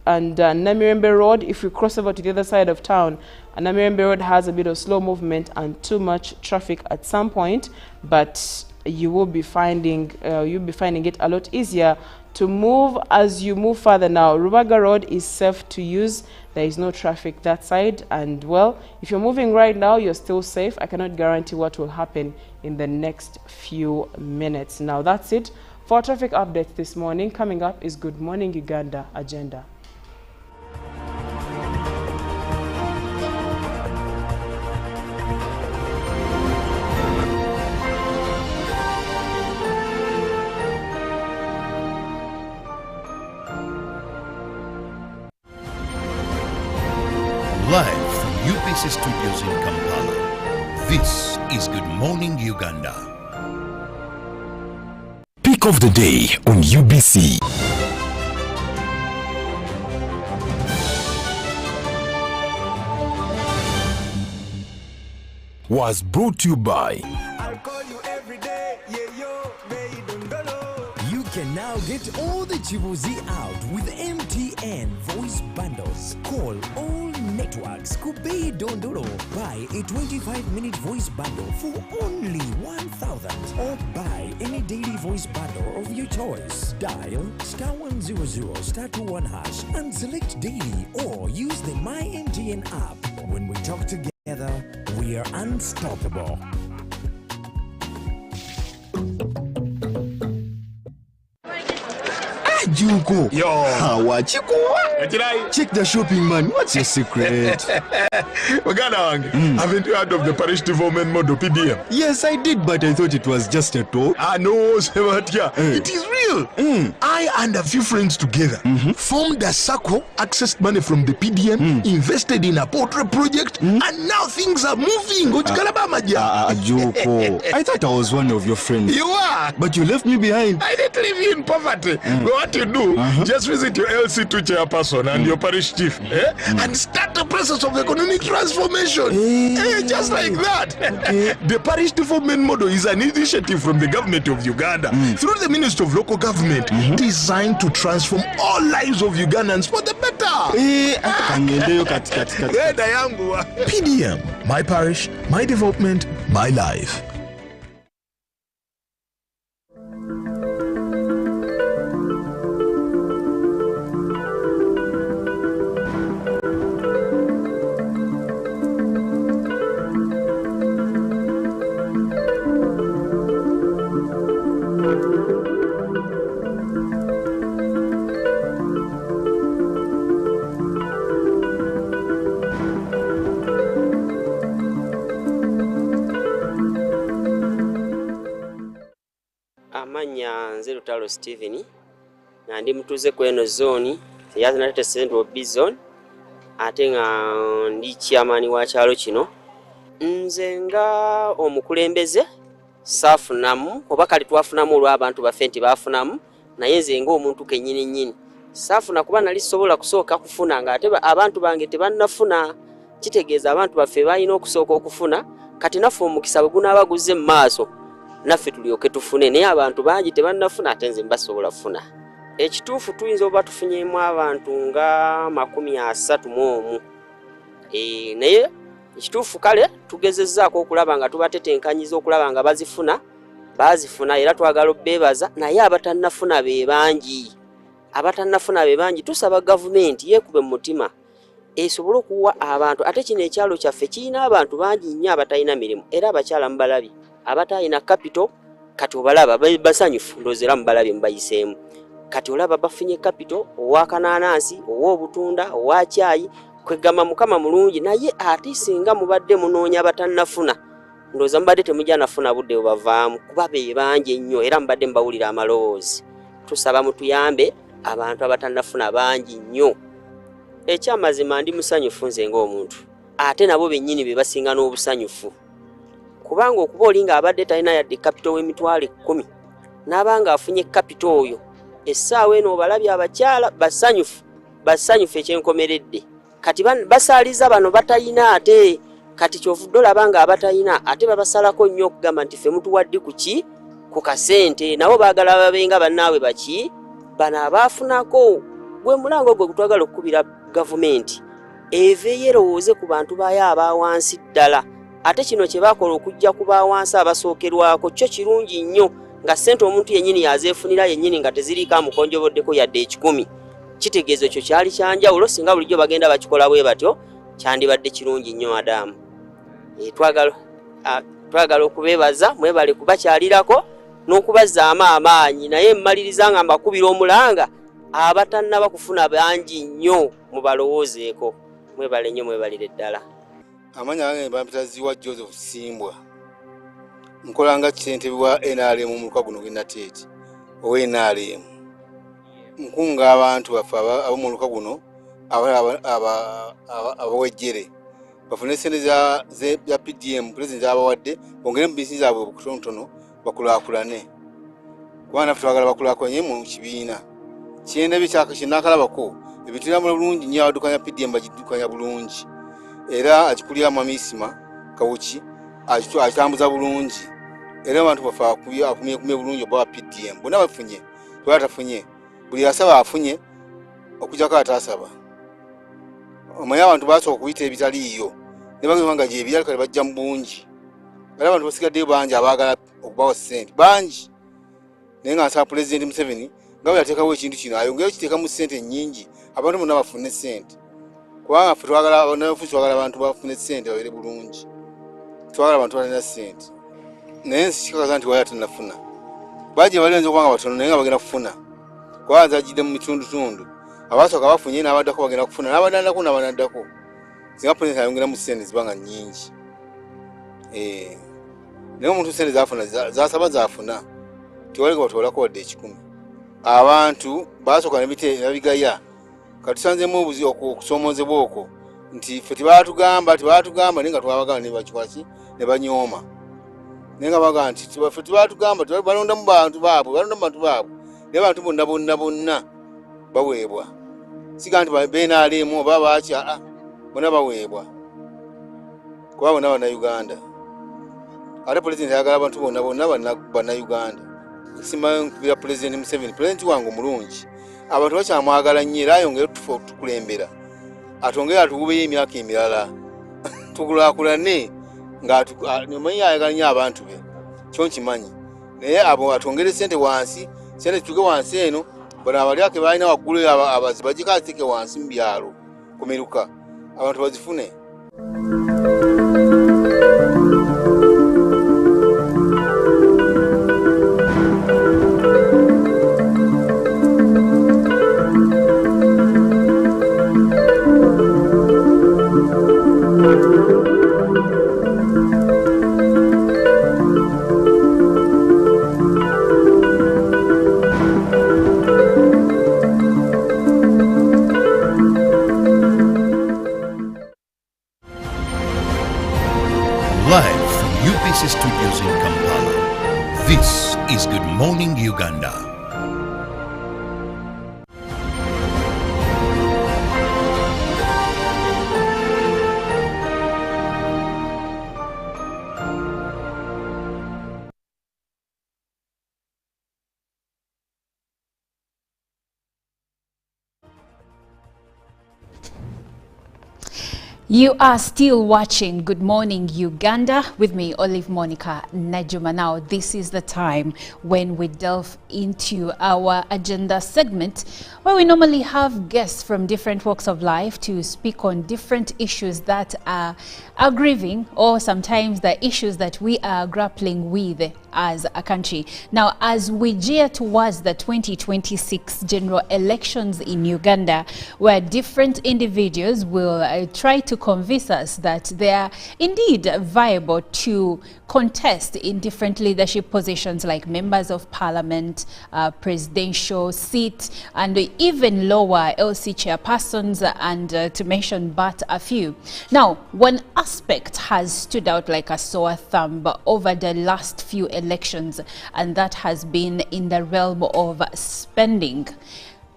Namirembe Road, if you cross over to the other side of town, Namirembe Road has a bit of slow movement and too much traffic at some point, but you will be finding it a lot easier to move as you move further. Now, Rubaga Road is safe to use. There is no traffic that side, and well, if you're moving right now, you're still safe. I cannot guarantee what will happen in the next few minutes. Now, that's it for traffic updates this morning. Coming up is Good Morning Uganda agenda. Live from UBC Studios in Kampala, this is Good Morning Uganda. Pick of the day on UBC. Was brought to you by. I'll call you every day, yeah, yo, baby, don't go. You can now Now get all the chibuzi out with MTN voice bundles. Call all networks. Kubei Dondoro. Buy a 25-minute voice bundle for only 1,000. Or buy any daily voice bundle of your choice. Dial *100 *21 hash and select daily or use the My MTN app. When we talk together, we are unstoppable. Juko. Yo. Check the shopping, man. What's your secret? Uganda, haven't you heard of the Parish development model PDM? Yes, I did, but I thought it was just a talk. No, Sebatia. It is real. I and a few friends together formed a circle, accessed money from the PDM, invested in a portrait project, and now things are moving. Joko. I thought I was one of your friends. You are. But you left me behind. I didn't leave you in poverty. But what you do, just visit your LC2 chairperson and your parish chief and start the process of economic transformation. Just like that. The Parish development model is an initiative from the government of Uganda through the Ministry of Local Government designed to transform all lives of Ugandans for the better. PDM, my parish, my development, my life. Lutalo Steven na ndi mtuze kweno zone yazi natete central bizone ate nga ndi chairman wa kyalo kino nze nga omukulembeze safunamu oba kali twafunamu olwa abantu bafenti bafunamu naye nze nga omuntu kenyini nyini safuna kuba nali sobola kusooka kufuna nga ate abantu bange tebannafuna kitegeeza abantu baffe balina okusooka okufuna kati nafe omukisa bwe gunabaguze mu maaso naffe tulyoke tufune naye abantu bangi tebannafuna ate nze mbasobola kufuna ekituufu tuyinza oba tufunyemu abantu nga 31 naye ekituufu kale tugezezzaako okulaba nga tubatetenkanyiza okulaba nga bazifuna era twagala obbeebaza naye abatannafuna be bangi tusaba gavumenti yeekube mu mutima esobole okuwa abantu ate kino ekyalo kyaffe kirina abantu bangi nnyo abatalina mirimu era abakyala mubalabye abatalina capital kati obalaba basanyufu ndozera mubalabye mubayiseemu kati olaba bafunye capital owakananansi ow'obutunda owa caayi kwegamba mukama mulungi naye ate singa mubadde munoonya batannafuna ndowooza mubadde temujja nafuna budde obavaamu kuba be bangi ennyo era mubadde mbawulira amalowoozi tusaba mutuyambe abantu abatannafuna bangi nnyo ekyamazima ndi musanyufu nze ng'omuntu ate nabo bennyini be basinga n'obusanyufu kubanga okuba olinga abadde talina yadde capital w'emitwalo 10 n'abanga afunye capital oyo essaawa eno obalabye abakyala basanyufu ekyenkomeredde kati basaaliza bano batalina ate kati kyovudde olabanga abatalina ate babasalako nnyo okugamba nti ffe mutuwadde ku kasente nabo baagala babenga bannaabwe baki bano abaafunako gwe mulango gwe gutwagala okukubira gavumenti eve yerowooze ku bantu bayo abaawansi ddala ate kino kye bakola okujja ku baawansi abasookerwako kyo kirungi nnyo nga ssente omuntu yennyini yazeefunira yennyini nga teziriiko amukonjoboddeko yadde 10 kitegeezo ekyo kyali kyanjawulo singa bulijjo bagenda bakikola bwe batyo kyandibadde kirungi nnyo adamu twagala okubeebaza mwebale kubakyalirako n'okubazzaamu amaanyi naye mmaliriza nga mbakubira omulanga abatannaba kufuna bangi nnyo mubalowoozeeko mwebale nnyo mwebalire ddala amanya gange bampitaziwa Joseph Simbwa nkolanga kitentebe wa NRM mu luka guno gwenateeti owe NRM nkunga abantu baffe ab'omu luka guno abawejjere bafune sente za PDM president abawadde bongere mu bizinesi zaabwe bukutonotono bakulaakulane kubanga naffe twagala bakulaakulanye mu kibiina kyendabye kinakalabako ebitira bulungi nnyo abaddukanya PDM bagiddukanya bulungi era akikuliramu amisima kawuki atambuza bulungi era abantu baffe akumye bulungi oba PDM bonna bafunye kuba atafunye buli asaba afunye okujjako ataasaba omanyi abantu basooka okuyita ebitaliiyo ne bagamba nga gyebiri kale bajja mu bungi era abantu basigaddeyo bangi abaagala okubawa ssente bangi naye nga nsaba pulezidenti Museveni nga bwe yateekawo ekintu kino ayongere okiteekamu ssente nnyingi abantu bonna bafune ssente kubanga ffe twagala abantu bafune ssente babeere bulungi twagala abantu balina ssente naye nsikakaza nti wali atanafuna baje balenze okubanga batono naye nga bagenda kufuna kubanga zajjidde mu mitundutundu abasooka bafunye n'abaddako bagenda kufuna n'abanaddako n'abanaddako singa pulezidenti ayongeramu ssente zibanga nnyingi naye omuntu ssente zafuna zasaba zafuna tiwalinga batwalako wadde 10 abantu basooka nebigaya katusanzemu obuzi okusoomozebwa okwo nti ffe tebaatugamba naye nga twabagamba ne bakikwaki ne banyooma naye nga bagamba nti ffe tebaatugamba balondamu bantu baabwe naye bantu bonna baweebwa siga nti benaalemu oba baaki bonna baweebwa kuba bonna bannayuganda ate pulezidenti ayagala abantu bonna bannayuganda simayo nkubira pulezidenti Museveni pulezidenti wange omulungi abantu bakyamwagala nnyo era ayongere tukulembera atongere atugubeyo emyaka emirala tukulaakulane ngaomanyi ayagala nnyo abantu be kyo nkimanyi naye abo atongere ssente wansi ssente tutuuke wansi eno bano abalyake balina waggulu abazi bagiko aziteeke wansi mu byalo kumiruka abantu bazifune. Live from UBC Studios in Kampala, this is Good Morning Uganda. You are still watching Good Morning Uganda with me, Olive Monica Najuma. Now, this is the time when we delve into our agenda segment where we normally have guests from different walks of life to speak on different issues that are grieving, or sometimes the issues that we are grappling with as a country. Now, as we gear towards the 2026 general elections in Uganda, where different individuals will try to convince us that they are indeed viable to contest in different leadership positions like members of parliament, presidential seat, and even lower LC chairpersons, and to mention but a few. Now, one aspect has stood out like a sore thumb over the last few elections, and that has been in the realm of spending.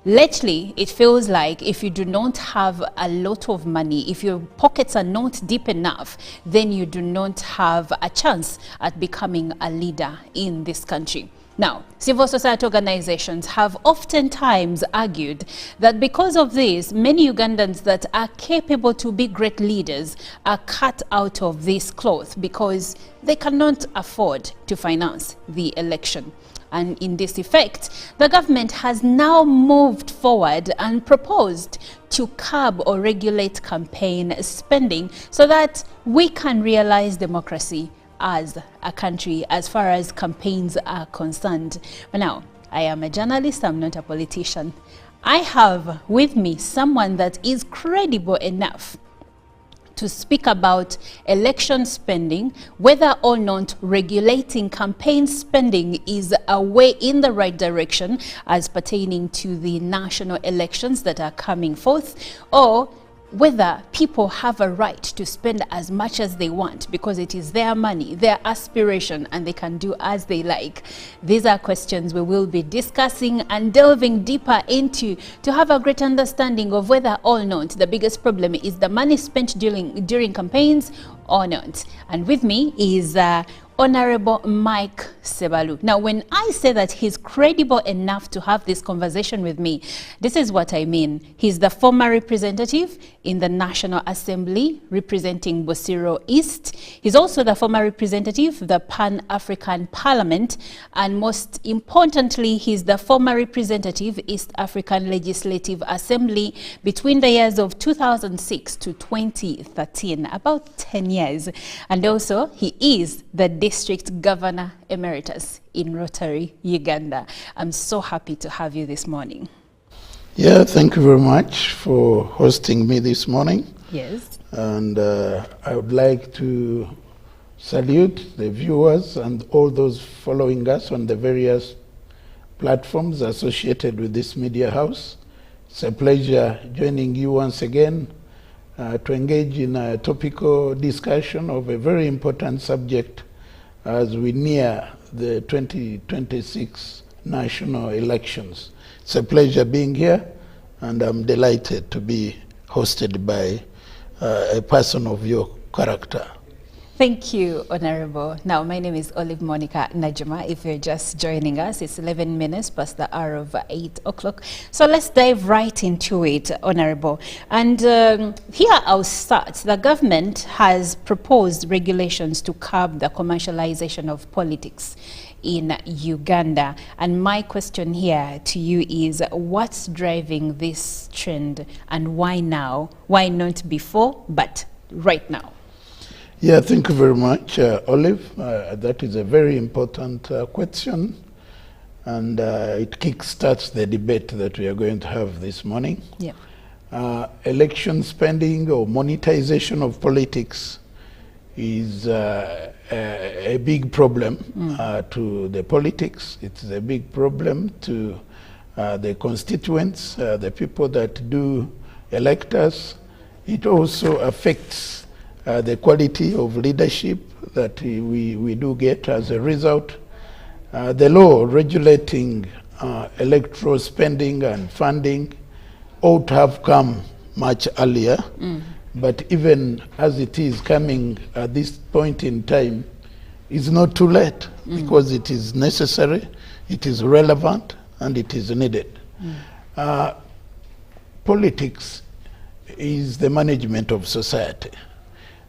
Lately, it feels like if you do not have a lot of money, if your pockets are not deep enough, then you do not have a chance at becoming a leader in this country. Now, civil society organizations have oftentimes argued that because of this, many Ugandans that are capable to be great leaders are cut out of this cloth because they cannot afford to finance the election. And in this effect, the government has now moved forward and proposed to curb or regulate campaign spending so that we can realize democracy as a country as far as campaigns are concerned. But now, I am a journalist, I'm not a politician. I have with me someone that is credible enough to speak about election spending, whether or not regulating campaign spending is a way in the right direction as pertaining to the national elections that are coming forth, or whether people have a right to spend as much as they want because it is their money, their aspiration, and they can do as they like. These are questions we will be discussing and delving deeper into to have a great understanding of whether or not the biggest problem is the money spent during campaigns or not. And with me is Honorable Mike Sebalu. Now, when I say that he's credible enough to have this conversation with me, this is what I mean. He's the former representative in the National Assembly representing Bosiro East. He's also the former representative of the Pan-African Parliament. And most importantly, he's the former representative East African Legislative Assembly between the years of 2006 to 2013, about 10 years. And also, he is the District Governor Emeritus in Rotary, Uganda. I'm so happy to have you this morning. Yeah, thank you very much for hosting me this morning. Yes. And I would like to salute the viewers and all those following us on the various platforms associated with this media house. It's a pleasure joining you once again to engage in a topical discussion of a very important subject as we near the 2026 national elections. It's a pleasure being here, and I'm delighted to be hosted by a person of your character. Thank you, Honorable. Now, my name is Olive Monica Najuma. If you're just joining us, it's 11 minutes past the hour of 8 o'clock. So let's dive right into it, Honorable. And here I'll start. The government has proposed regulations to curb the commercialization of politics in Uganda. And my question here to you is, what's driving this trend, and why now? Why not before, but right now? Yeah, thank you very much, Olive. That is a very important question, and it kickstarts the debate that we are going to have this morning. Yeah. Election spending or monetization of politics is a big problem to the politics. It's a big problem to the constituents, the people that do elect us. It also affects the quality of leadership that we do get as a result. The law regulating electoral spending and funding ought to have come much earlier, but even as it is coming at this point in time, it's not too late because it is necessary, it is relevant, and it is needed. Politics is the management of society.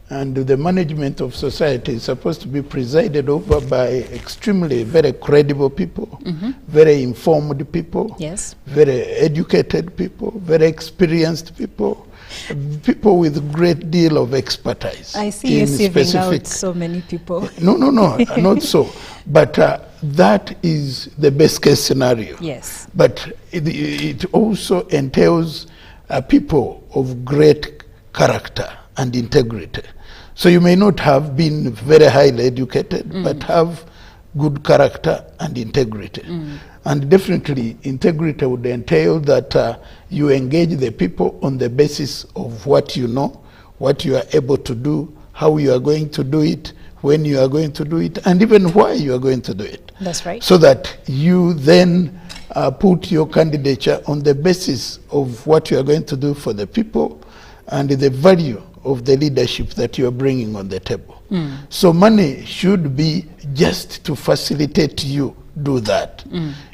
And the management of society is supposed to be presided over by extremely very credible people, very informed people, yes, very educated people, very experienced people, people with a great deal of expertise. I see you sieving out so many people. No, not so. But that is the best case scenario. Yes. But it also entails people of great character and integrity. So you may not have been very highly educated, but have good character and integrity. And definitely integrity would entail that you engage the people on the basis of what you know, what you are able to do, how you are going to do it, when you are going to do it, and even why you are going to do it. That's right. So that you then put your candidature on the basis of what you are going to do for the people and the value of the leadership that you are bringing on the table. So money should be just to facilitate you do that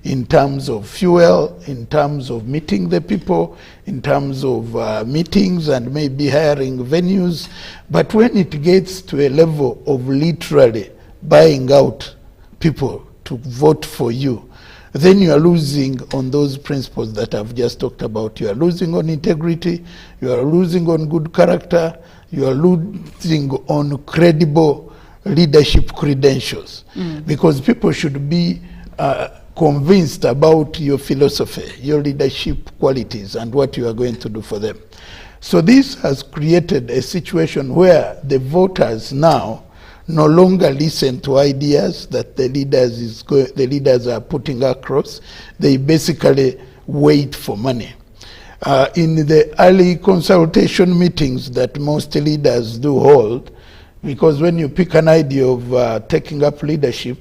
in terms of fuel, in terms of meeting the people, in terms of meetings and maybe hiring venues. But when it gets to a level of literally buying out people to vote for you, then you are losing on those principles that I've just talked about. You are losing on integrity, you are losing on good character, you are losing on credible leadership credentials. Because people should be convinced about your philosophy, your leadership qualities, and what you are going to do for them. So this has created a situation where the voters now no longer listen to ideas that the leaders are putting across. They basically wait for money. In the early consultation meetings that most leaders do hold, because when you pick an idea of taking up leadership,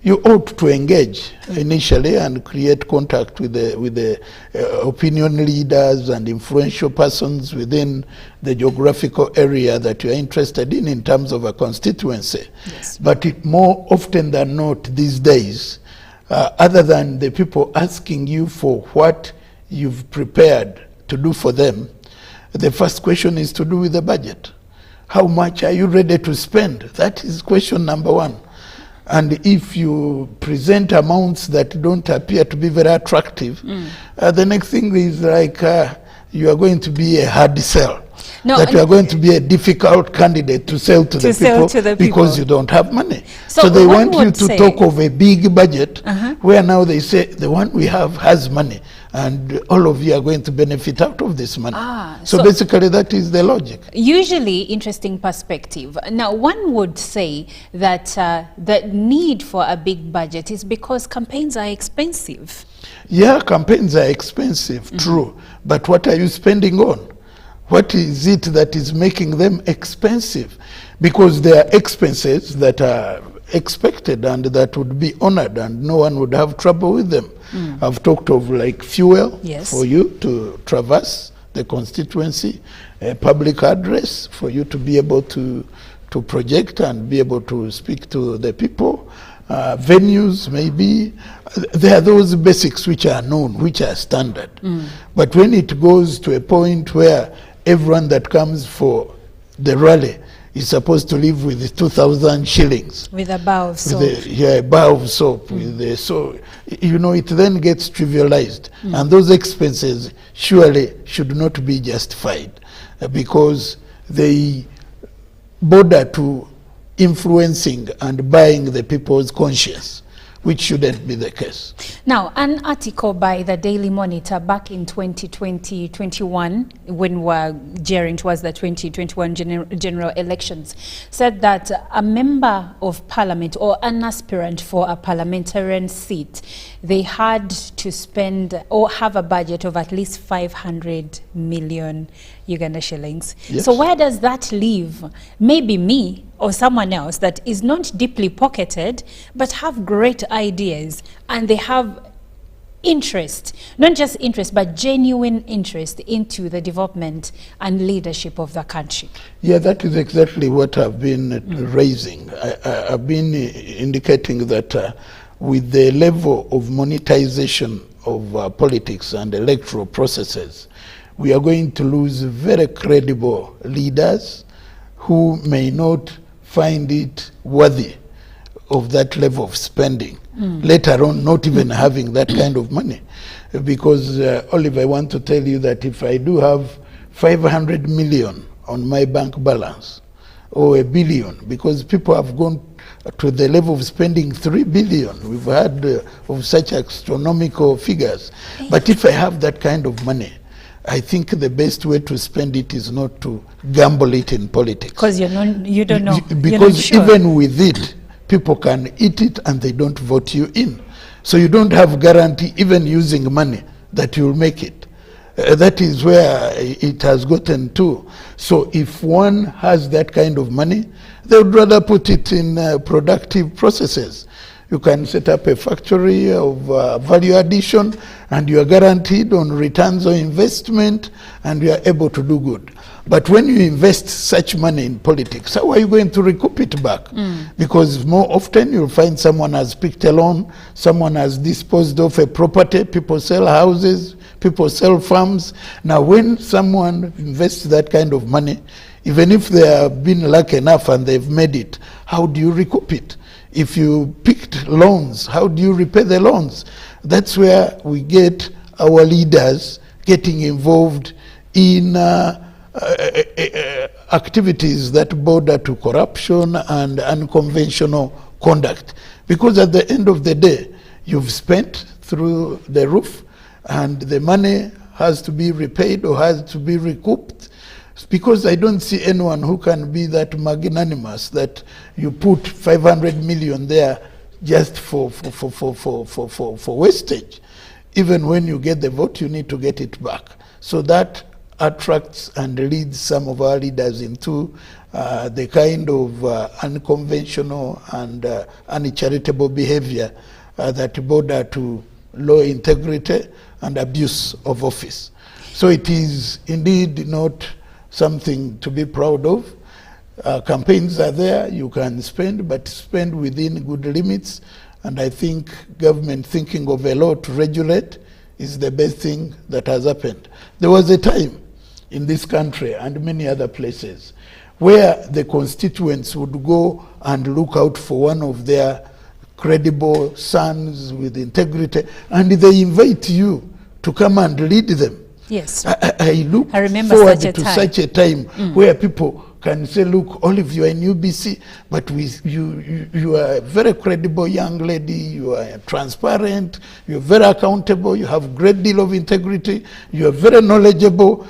you ought to engage initially and create contact with the opinion leaders and influential persons within the geographical area that you are interested in terms of a constituency. Yes. But more often than not these days, other than the people asking you for what you've prepared to do for them, the first question is to do with the budget. How much are you ready to spend? That is question number one. And if you present amounts that don't appear to be very attractive, the next thing is like you are going to be a hard sell. No, that you are going to be a difficult candidate to sell to the people because you don't have money. So they want you to talk of a big budget where now they say the one we have has money and all of you are going to benefit out of this money. So basically that is the logic. Usually interesting perspective. Now one would say that the need for a big budget is because campaigns are expensive. Yeah, campaigns are expensive, true. But what are you spending on? What is it that is making them expensive? Because there are expenses that are expected and that would be honored and no one would have trouble with them. I've talked of like fuel for you to traverse the constituency, a public address for you to be able to project and be able to speak to the people, venues maybe. There are those basics which are known, which are standard. But when it goes to a point where everyone that comes for the rally is supposed to live with 2,000 shillings. With a bar of soap. A bar of soap. So, you know, it then gets trivialized. And those expenses surely should not be justified because they border to influencing and buying the people's conscience, which shouldn't be the case. Now, an article by the Daily Monitor back in 2020-21, when we were gearing towards the 2021 general elections, said that a member of parliament or an aspirant for a parliamentarian seat, they had to spend or have a budget of at least 500 million Uganda shillings. Yes. So where does that leave maybe me or someone else that is not deeply pocketed but have great ideas and they have interest, not just interest but genuine interest into the development and leadership of the country? Yeah, that is exactly what I've been raising. I've been indicating that with the level of monetization of politics and electoral processes, we are going to lose very credible leaders who may not find it worthy of that level of spending, later on not even having that kind of money. Because, Olive, I want to tell you that if I do have 500 million on my bank balance, or $1 billion, because people have gone to the level of spending 3 billion. We've had of such astronomical figures. But if I have that kind of money, I think the best way to spend it is not to gamble it in politics. Because you don't know. Because even with it, people can eat it and they don't vote you in. So you don't have guarantee, even using money, that you'll make it. That is where it has gotten to. So if one has that kind of money, they would rather put it in productive processes. You can set up a factory of value addition and you are guaranteed on returns on investment and you are able to do good. But when you invest such money in politics, how are you going to recoup it back? Because more often you'll find someone has picked a loan, someone has disposed of a property, people sell houses, people sell farms. Now when someone invests that kind of money, even if they have been lucky enough and they've made it, how do you recoup it? If you picked loans, how do you repay the loans? That's where we get our leaders getting involved in activities that border to corruption and unconventional conduct. Because at the end of the day, you've spent through the roof and the money has to be repaid or has to be recouped. Because I don't see anyone who can be that magnanimous that you put 500 million there just for wastage. Even when you get the vote, you need to get it back. So that attracts and leads some of our leaders into the kind of unconventional and uncharitable behavior that border to low integrity and abuse of office. So it is indeed not something to be proud of. Campaigns are there, you can spend, but spend within good limits. And I think government thinking of a law to regulate is the best thing that has happened. There was a time in this country and many other places where the constituents would go and look out for one of their credible sons with integrity, and they invite you to come and lead them. Yes. I look forward to such a time where people can say, look, Olive, you are in UBC, but you are a very credible young lady, you are transparent, you are very accountable, you have a great deal of integrity, you are very knowledgeable,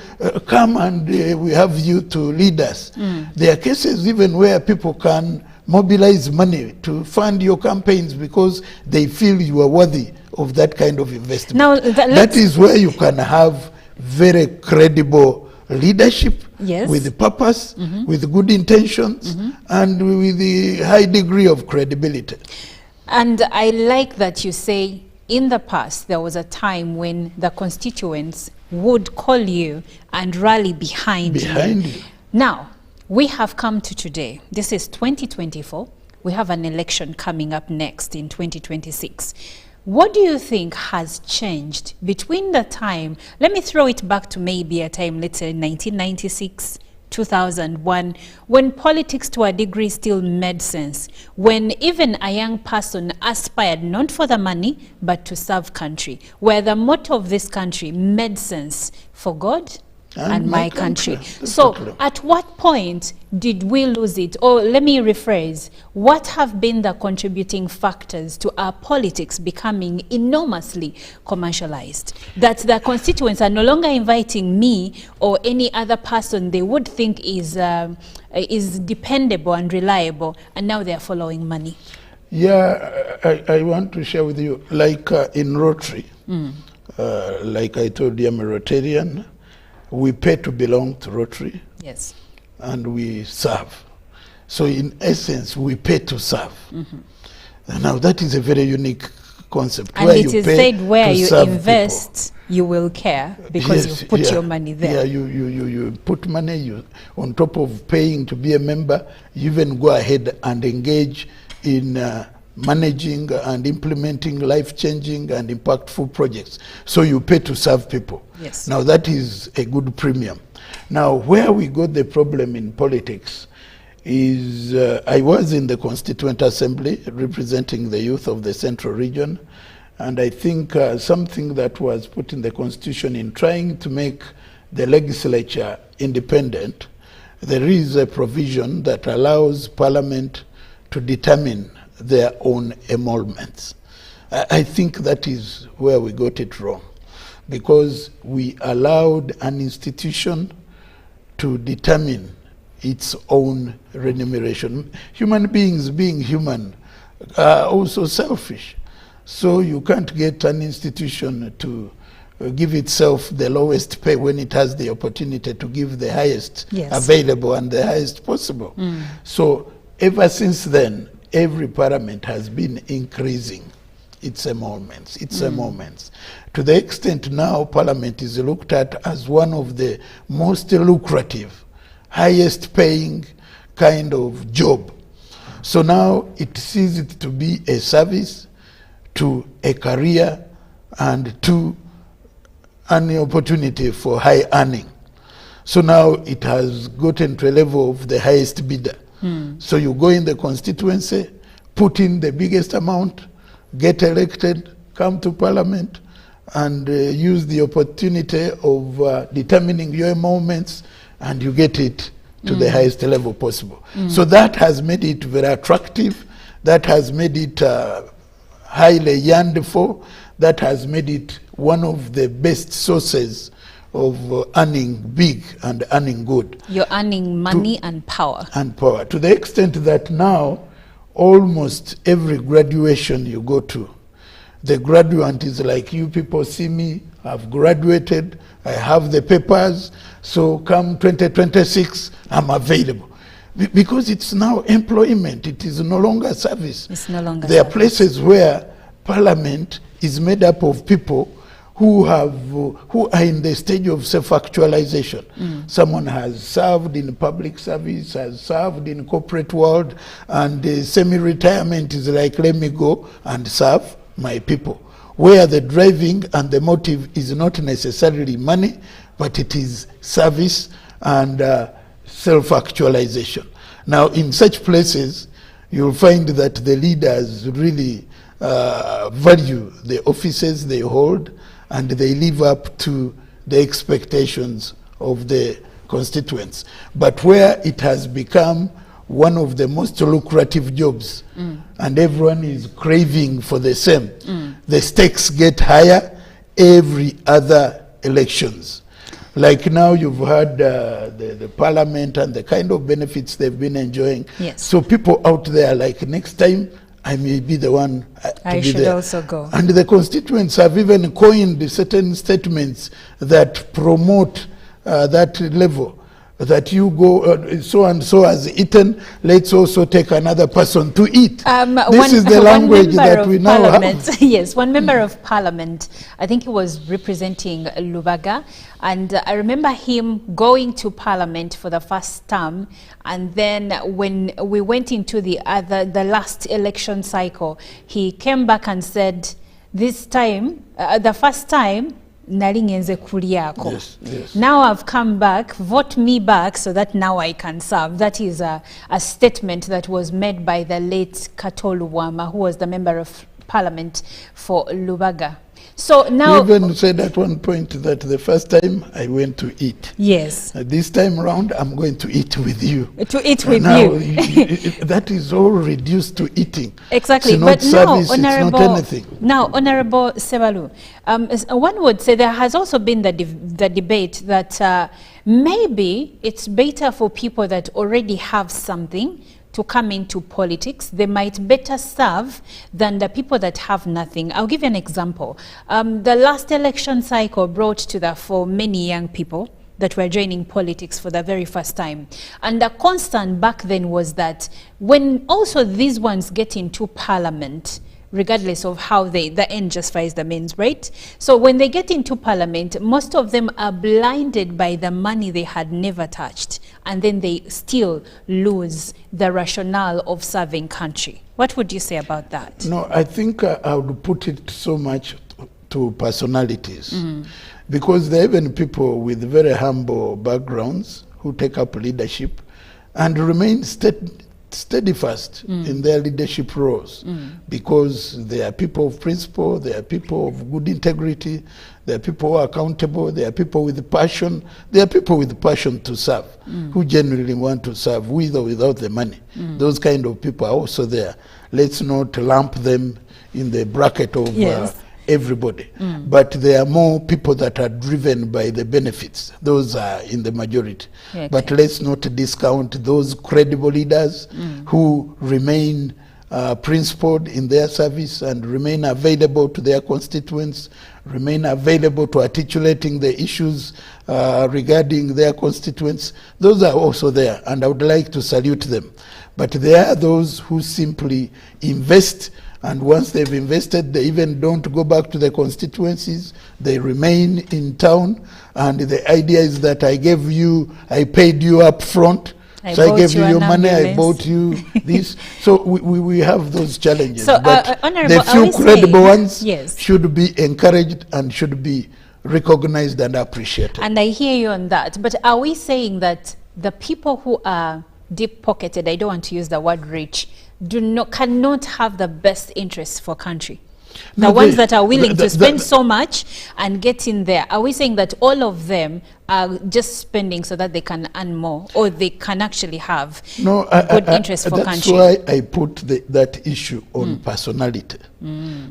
come and we have you to lead us. There are cases even where people can mobilize money to fund your campaigns because they feel you are worthy of that kind of investment. Now, that is where you can have very credible leadership, yes, with purpose, with good intentions, and with a high degree of credibility. And I like that you say in the past there was a time when the constituents would call you and rally behind you. Now, we have come to today. This is 2024. We have an election coming up next in 2026. What do you think has changed between the time, let me throw it back to maybe a time, let's say 1996, 2001, when politics to a degree still made sense, when even a young person aspired not for the money, but to serve country, where the motto of this country made sense for God and my country. So at what point did we lose it? Or let me rephrase, what have been the contributing factors to our politics becoming enormously commercialized? That the constituents are no longer inviting me or any other person they would think is dependable and reliable, and now they are following money. Yeah, I want to share with you, like in Rotary, like I told you, I'm a Rotarian. We pay to belong to Rotary. Yes. And we serve. So in essence, we pay to serve. Now that is a very unique concept. And where it you is pay said where to you serve invest, people, you will care because yes, you put your money there. Yeah, you put money, you on top of paying to be a member, you even go ahead and engage in managing and implementing life-changing and impactful projects. So you pay to serve people. Yes. Now that is a good premium. Now where we got the problem in politics is I was in the Constituent Assembly representing the youth of the Central Region, and I think something that was put in the Constitution in trying to make the legislature independent, there is a provision that allows Parliament to determine their own emoluments. I think that is where we got it wrong, because we allowed an institution to determine its own remuneration. Human beings, being human, are also selfish. So you can't get an institution to give itself the lowest pay when it has the opportunity to give the highest available and the highest possible. So ever since then, every parliament has been increasing its emoluments, to the extent now Parliament is looked at as one of the most lucrative, highest paying kind of job. So now it sees it to be a service, to a career, and to an opportunity for high earning. So now it has gotten to a level of the highest bidder. So you go in the constituency, put in the biggest amount, get elected, come to Parliament, and use the opportunity of determining your emoluments, and you get it to the highest level possible. So that has made it very attractive, that has made it highly yearned for, that has made it one of the best sources of earning big and earning good. You're earning money and power. And power. To the extent that now, almost every graduation you go to, the graduate is like, you people see me, I've graduated, I have the papers, so come 2026, I'm available. Because it's now employment, it is no longer service. It's no longer There are service. places where parliament is made up of people who are in the stage of self-actualization. Someone has served in public service, has served in corporate world, and the semi-retirement is like, let me go and serve my people. Where the driving and the motive is not necessarily money, but it is service and self-actualization. Now, in such places, you'll find that the leaders really value the offices they hold, and they live up to the expectations of the constituents. But where it has become one of the most lucrative jobs, and everyone is craving for the same, the stakes get higher every other elections. Like now you've heard the parliament and the kind of benefits they've been enjoying. Yes. So people out there, like, next time I may be the one to I be should there. also go. And the constituents have even coined certain statements that promote that level. That you go, so and so has eaten, let's also take another person to eat. This is the language that we now have. Yes, one member of parliament, I think he was representing Lubaga, and I remember him going to parliament for the first term, and then when we went into the last election cycle, he came back and said, this time, the first time, Yes, yes. Now I've come back, vote me back so that now I can serve. That is a statement that was made by the late Katolu Wama, who was the member of parliament for Lubaga. So now, you even said at one point that the first time I went to eat. Yes. This time around, I'm going to eat with you. To eat with now, you. That is all reduced to eating. Exactly. It's not but service, now, Honorable, it's not anything. Now, Honorable Sebalu, one would say there has also been the debate that maybe it's better for people that already have something to come into politics. They might better serve than the people that have nothing. I'll give you an example. The last election cycle brought to the fore many young people that were joining politics for the very first time. And the constant back then was that when also these ones get into parliament, regardless of how the end justifies the means, right? So when they get into parliament, most of them are blinded by the money they had never touched, and then they still lose the rationale of serving country. What would you say about that? No, I think I would put it so much to personalities, because there are even people with very humble backgrounds who take up leadership and remain steadfast in their leadership roles, because they are people of principle, they are people of good integrity, they are people who are accountable, they are people with passion, they are people with passion to serve, who genuinely want to serve with or without the money. Those kind of people are also there. Let's not lump them in the bracket of everybody. But there are more people that are driven by the benefits. Those are in the majority. Okay. But let's not discount those credible leaders who remain principled in their service and remain available to their constituents, remain available to articulating the issues regarding their constituents. Those are also there, and I would like to salute them. But there are those who simply invest, and once they've invested, they even don't go back to the constituencies. They remain in town, and the idea is that I paid you up front, so I gave you your money, I bought you this. So we have those challenges. So, but the few credible ones should be encouraged and should be recognized and appreciated. And I hear you on that. But are we saying that the people who are deep-pocketed, I don't want to use the word rich, cannot have the best interests for country? The ones that are willing to spend so much and get in there, are we saying that all of them are just spending so that they can earn more, or they can actually have good interests for country? That's why I put that issue on personality.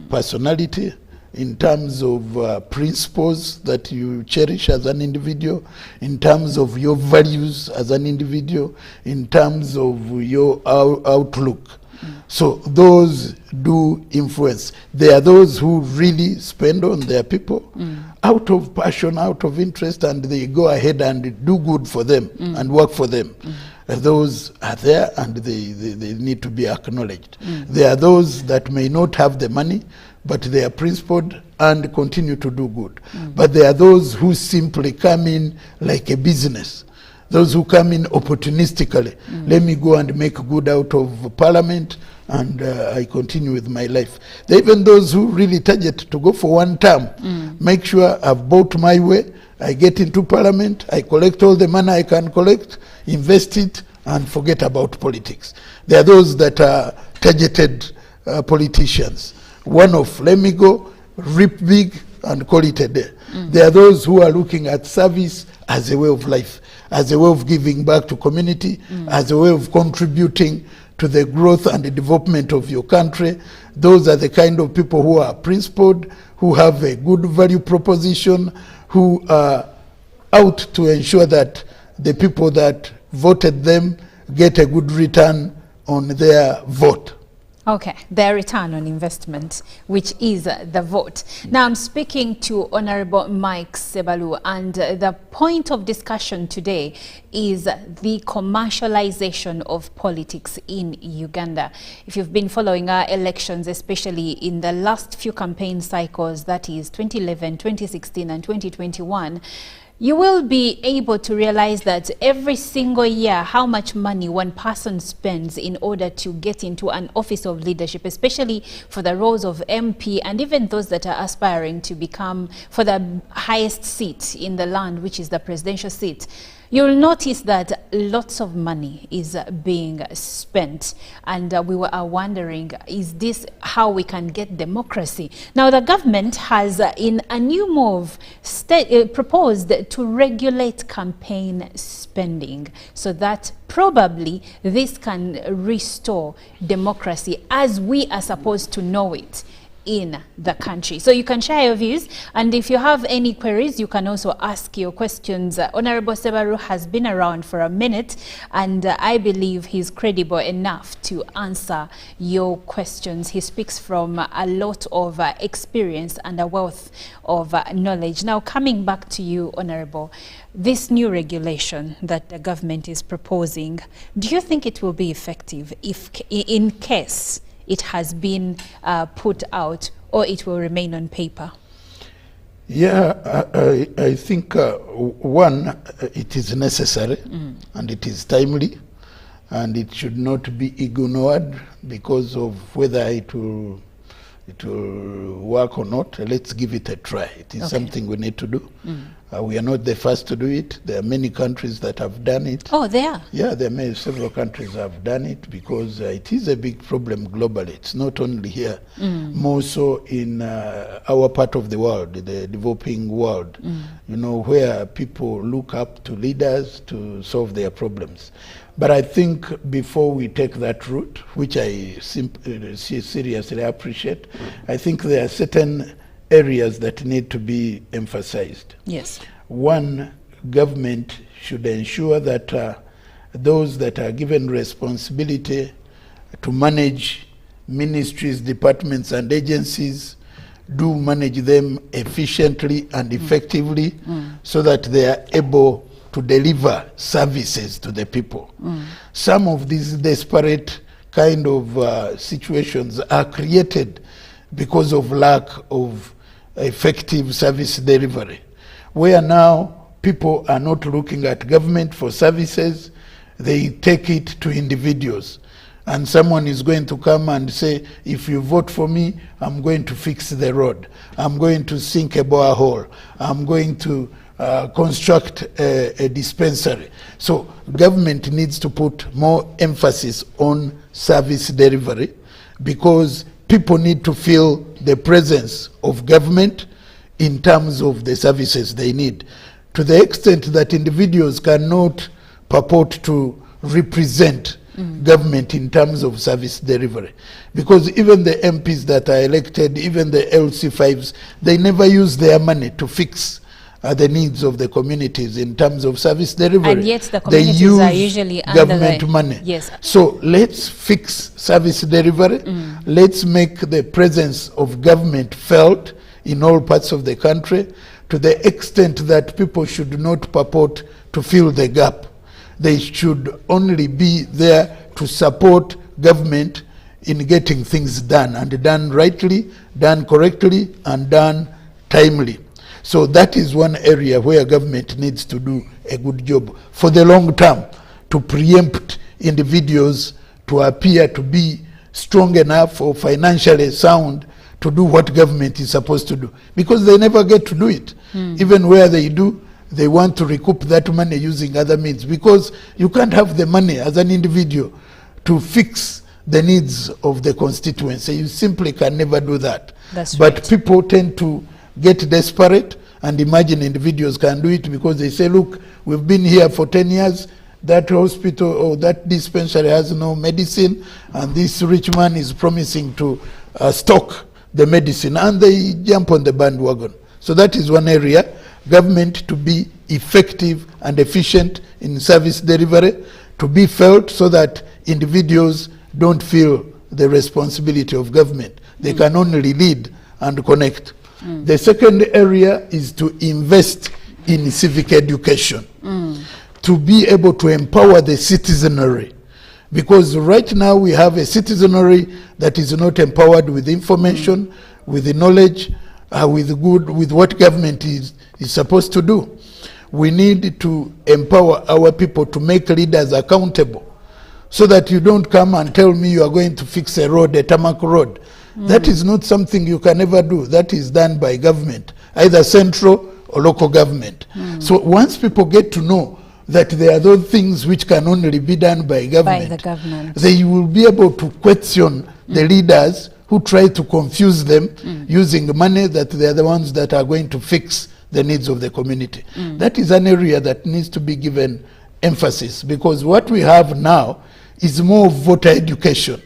Personality in terms of principles that you cherish as an individual, in terms of your values as an individual, in terms of your outlook. So those do influence. There are those who really spend on their people out of passion, out of interest, and they go ahead and do good for them and work for them. Those are there and they need to be acknowledged. There are those that may not have the money, but they are principled and continue to do good. But there are those who simply come in like a business. Those who come in opportunistically. Let me go and make good out of parliament, and I continue with my life. There are even those who really target to go for one term. Make sure I've bought my way, I get into parliament, I collect all the money I can collect, invest it, and forget about politics. There are those that are targeted politicians. One of, let me go, rip big, and call it a day. There are those who are looking at service as a way of life, as a way of giving back to community, as a way of contributing to the growth and the development of your country. Those are the kind of people who are principled, who have a good value proposition, who are out to ensure that the people that voted them get a good return on their vote. Okay, their return on investment, which is the vote. Now I'm speaking to Honorable Mike Sebalu, and the point of discussion today is the commercialization of politics in Uganda. If you've been following our elections, especially in the last few campaign cycles, that is 2011, 2016 and 2021, you will be able to realize that every single year how much money one person spends in order to get into an office of leadership, especially for the roles of MP and even those that are aspiring to become for the highest seat in the land, which is the presidential seat. You'll notice that lots of money is being spent, and we are wondering, is this how we can get democracy? Now, the government has, in a new move, proposed to regulate campaign spending so that probably this can restore democracy as we are supposed to know it in the country. So you can share your views, and if you have any queries, you can also ask your questions. Honorable Sebaru has been around for a minute, and I believe he's credible enough to answer your questions. He speaks from a lot of experience and a wealth of knowledge. Now, coming back to you, Honorable, this new regulation that the government is proposing, do you think it will be effective if, in case it has been put out, or it will remain on paper? Yeah, I think one, it is necessary and it is timely, and it should not be ignored because of whether it will work or not. Let's give it a try. It is something we need to do. We are not the first to do it. There are many countries that have done it. Oh, they are? Yeah, there are several countries have done it because it is a big problem globally. It's not only here, more so in our part of the world, the developing world, you know, where people look up to leaders to solve their problems. But I think before we take that route, which I seriously appreciate, I think there are certain areas that need to be emphasized. Yes. One, government should ensure that those that are given responsibility to manage ministries, departments, and agencies do manage them efficiently and effectively so that they are able to deliver services to the people. Some of these disparate kind of situations are created because of lack of effective service delivery, where now people are not looking at government for services, they take it to individuals. And someone is going to come and say, if you vote for me, I'm going to fix the road, I'm going to sink a borehole, I'm going to construct a dispensary. So government needs to put more emphasis on service delivery, because people need to feel the presence of government in terms of the services they need, to the extent that individuals cannot purport to represent government in terms of service delivery. Because even the MPs that are elected, even the LC5s, they never use their money to fix the needs of the communities in terms of service delivery. And yet the communities are usually under government money. Yes. So let's fix service delivery. Let's make the presence of government felt in all parts of the country, to the extent that people should not purport to fill the gap. They should only be there to support government in getting things done, and done rightly, done correctly, and done timely. So that is one area where government needs to do a good job for the long term, to preempt individuals to appear to be strong enough or financially sound to do what government is supposed to do, because they never get to do it. Even where they do, they want to recoup that money using other means, because you can't have the money as an individual to fix the needs of the constituency. You simply can never do that. That's but right. People tend to get desperate and imagine individuals can do it, because they say, look, we've been here for 10 years, that hospital or that dispensary has no medicine, and this rich man is promising to stock the medicine, and they jump on the bandwagon. So that is one area, government to be effective and efficient in service delivery, to be felt so that individuals don't feel the responsibility of government. They can only lead and connect. The second area is to invest in civic education, to be able to empower the citizenry. Because right now we have a citizenry that is not empowered with information, with the knowledge, with what government is supposed to do. We need to empower our people to make leaders accountable, so that you don't come and tell me you are going to fix a road, a tarmac road. That is not something you can ever do. That is done by government, either central or local government. So once people get to know that there are those things which can only be done by government, they will be able to question the leaders who try to confuse them using money that they are the ones that are going to fix the needs of the community. That is an area that needs to be given emphasis, because what we have now is more voter education.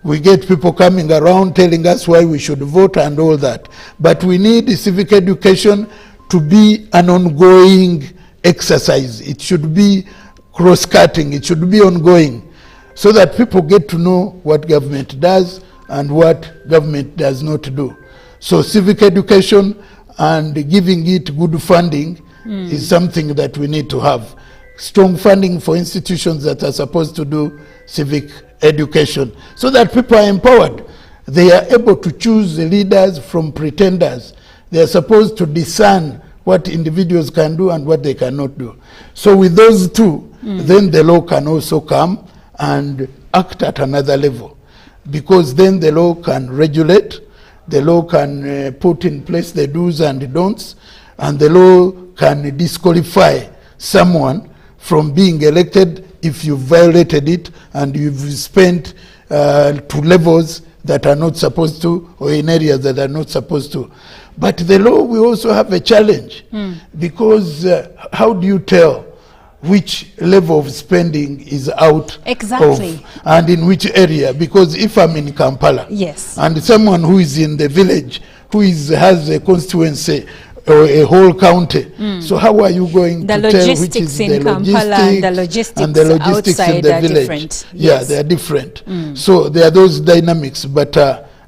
We get people coming around telling us why we should vote and all that. But we need civic education to be an ongoing exercise. It should be cross-cutting. It should be ongoing, so that people get to know what government does and what government does not do. So civic education and giving it good funding is something that we need to have. Strong funding for institutions that are supposed to do civic education, so that people are empowered. They are able to choose the leaders from pretenders. They are supposed to discern what individuals can do and what they cannot do. So with those two, then the law can also come and act at another level, because then the law can regulate, the law can put in place the do's and don'ts, and the law can disqualify someone from being elected if you violated it and you've spent to levels that are not supposed to, or in areas that are not supposed to. But the law will also have a challenge, because how do you tell which level of spending is out of, and in which area? Because if I'm in Kampala, and someone who is in the village who has a constituency or a whole county, so how are you going to tell which is the logistics and the logistics in the village? Yeah, they are different. So there are those dynamics, but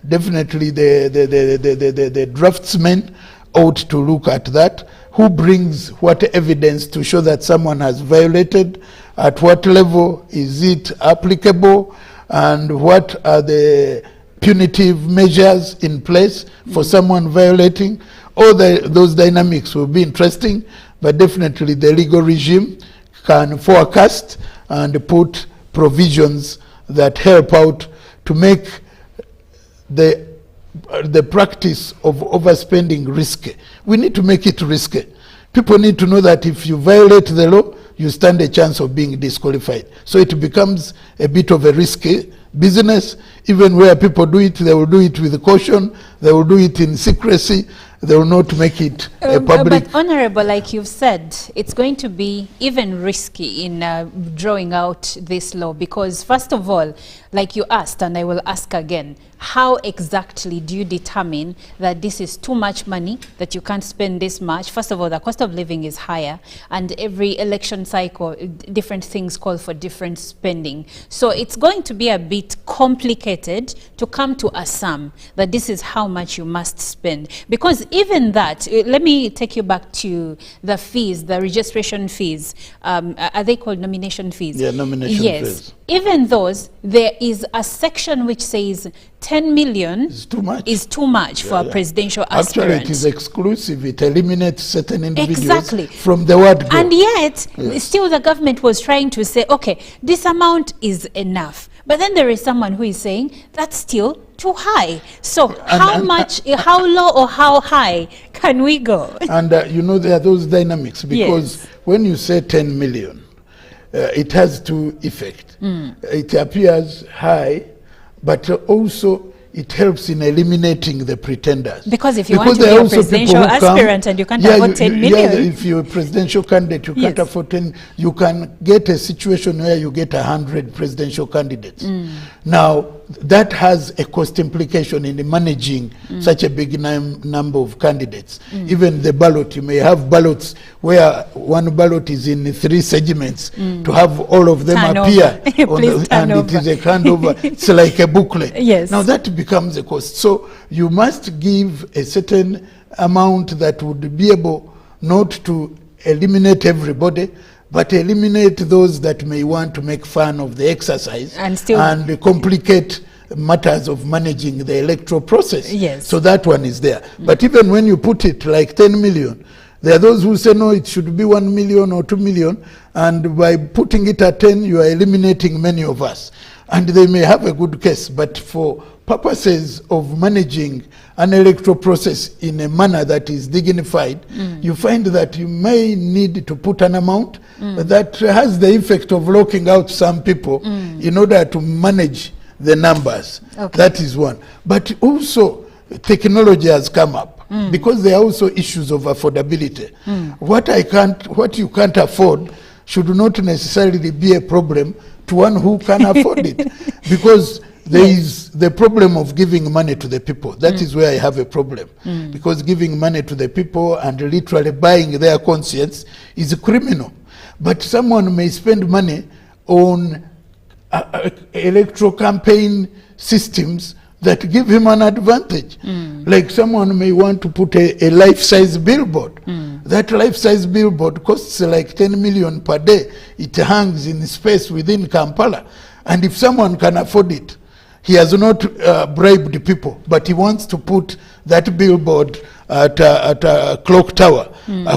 definitely the draftsmen ought to look at that. Who brings what evidence to show that someone has violated? At what level is it applicable? And what are the punitive measures in place for someone violating? All those dynamics will be interesting, but definitely the legal regime can forecast and put provisions that help out to make the practice of overspending risky. We need to make it risky. People need to know that if you violate the law, you stand a chance of being disqualified. So it becomes a bit of a risky business. Even where people do it, they will do it with caution, they will do it in secrecy, they will not make it a public. But Honorable, like you've said, it's going to be even risky in drawing out this law because, first of all, like you asked, and I will ask again, how exactly do you determine that this is too much money, that you can't spend this much? First of all, the cost of living is higher, and every election cycle, different things call for different spending. So it's going to be a bit complicated to come to a sum that this is how much you must spend. Because even that, let me take you back to the fees, the registration fees. Are they called nomination fees? Yeah, nomination fees. Yes. Even those, there is a section which says 10 million is too much for a presidential aspirant. Actually, it is exclusive. It eliminates certain individuals from the word go. And yet, still the government was trying to say, okay, this amount is enough. But then there is someone who is saying that's still too high. So how low or how high can we go? And you know, there are those dynamics because when you say 10 million, it has two effects. It appears high, but also it helps in eliminating the pretenders. Because if you want to be a presidential aspirant and you can't afford 10 million. If you're a presidential candidate, you can't afford 10, you can get a situation where you get 100 presidential candidates. Now, that has a cost implication in managing such a big number of candidates. Even the ballot, you may have ballots where one ballot is in 3 segments to have all of them appear. And it is a handover. It's like a booklet. Now that becomes a cost. So you must give a certain amount that would be able not to eliminate everybody, but eliminate those that may want to make fun of the exercise and complicate matters of managing the electoral process. So that one is there. But even when you put it like 10 million, there are those who say, no, it should be 1 million or 2 million. And by putting it at 10, you are eliminating many of us. And they may have a good case, but for purposes of managing an electoral process in a manner that is dignified, you find that you may need to put an amount that has the effect of locking out some people in order to manage the numbers. That is one. But also, technology has come up because there are also issues of affordability. What you can't afford should not necessarily be a problem to one who can afford it, because there is the problem of giving money to the people. That is where I have a problem, because giving money to the people and literally buying their conscience is criminal. But someone may spend money on electoral campaign systems that give him an advantage. Like someone may want to put a life-size billboard. That life-size billboard costs like 10 million per day. It hangs in space within Kampala. And if someone can afford it, he has not bribed people, but he wants to put that billboard at a clock tower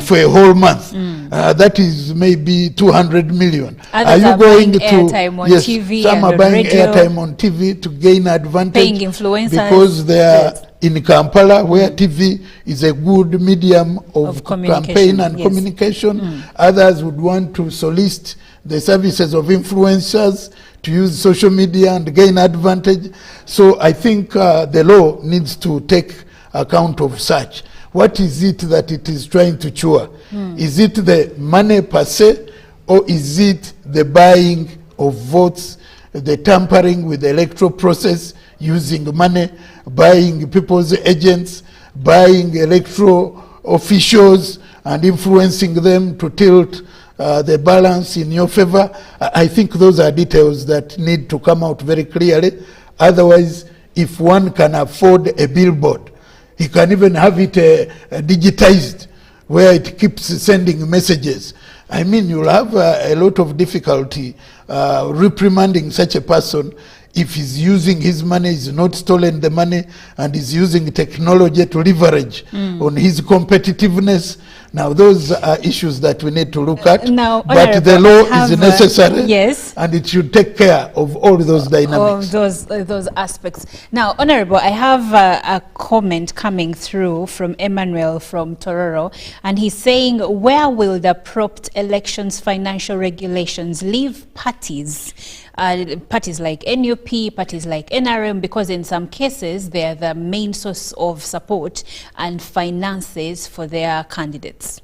for a whole month. That is maybe 200 million. Others are going to airtime on TV some are and buying radio, airtime on TV to gain advantage, paying influencers, because they are in Kampala, where TV is a good medium of campaign and communication. Others would want to solicit the services of influencers to use social media and gain advantage. So I think the law needs to take account of such. What is it that it is trying to cure? Is it the money per se, or is it the buying of votes, the tampering with the electoral process, using money, buying people's agents, buying electoral officials and influencing them to tilt the balance in your favor? I think those are details that need to come out very clearly. Otherwise, if one can afford a billboard, he can even have it digitized, where it keeps sending messages. I mean, you'll have a lot of difficulty reprimanding such a person if he's using his money, he's not stolen the money, and is using technology to leverage on his competitiveness. Now, those are issues that we need to look at, now, but the law is necessary, yes, and it should take care of all those dynamics. Of those aspects. Now, Honorable, I have a comment coming through from Emmanuel from Tororo, and he's saying, where will the propped elections financial regulations leave parties? Parties like NUP, parties like NRM, because in some cases they are the main source of support and finances for their candidates.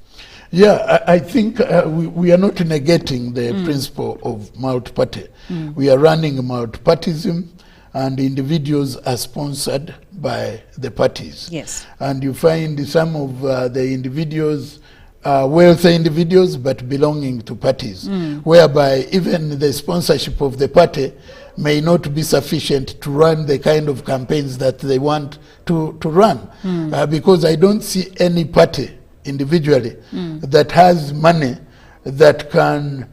Yeah, I think we are not negating the principle of multi-party. We are running multi-partyism, and individuals are sponsored by the parties. Yes. And you find some of the individuals wealthy individuals but belonging to parties, whereby even the sponsorship of the party may not be sufficient to run the kind of campaigns that they want to run. Because I don't see any party individually that has money that can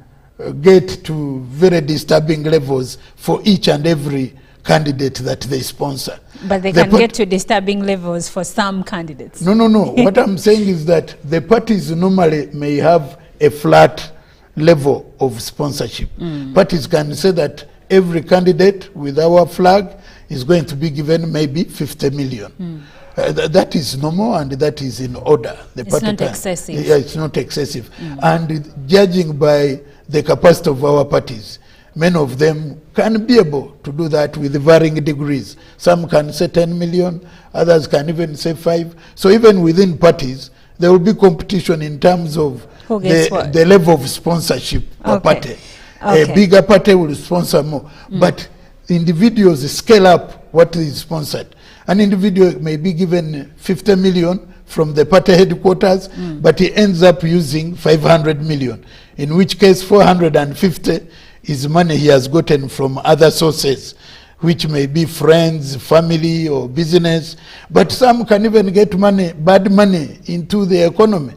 get to very disturbing levels for each and every candidate that they sponsor. But they can get to disturbing levels for some candidates. No. What I'm saying is that the parties normally may have a flat level of sponsorship. Parties can say that every candidate with our flag is going to be given maybe 50 million. That is normal and that is in order. It's not excessive. Yeah, it's not excessive. And judging by the capacity of our parties, many of them can be able to do that with varying degrees. Some can say 10 million, others can even say 5. So even within parties, there will be competition in terms of the level of sponsorship per party. A bigger party will sponsor more. But individuals scale up what is sponsored. An individual may be given 50 million from the party headquarters, but he ends up using 500 million, in which case 450 is money he has gotten from other sources, which may be friends, family, or business. But some can even get money, bad money, into the economy,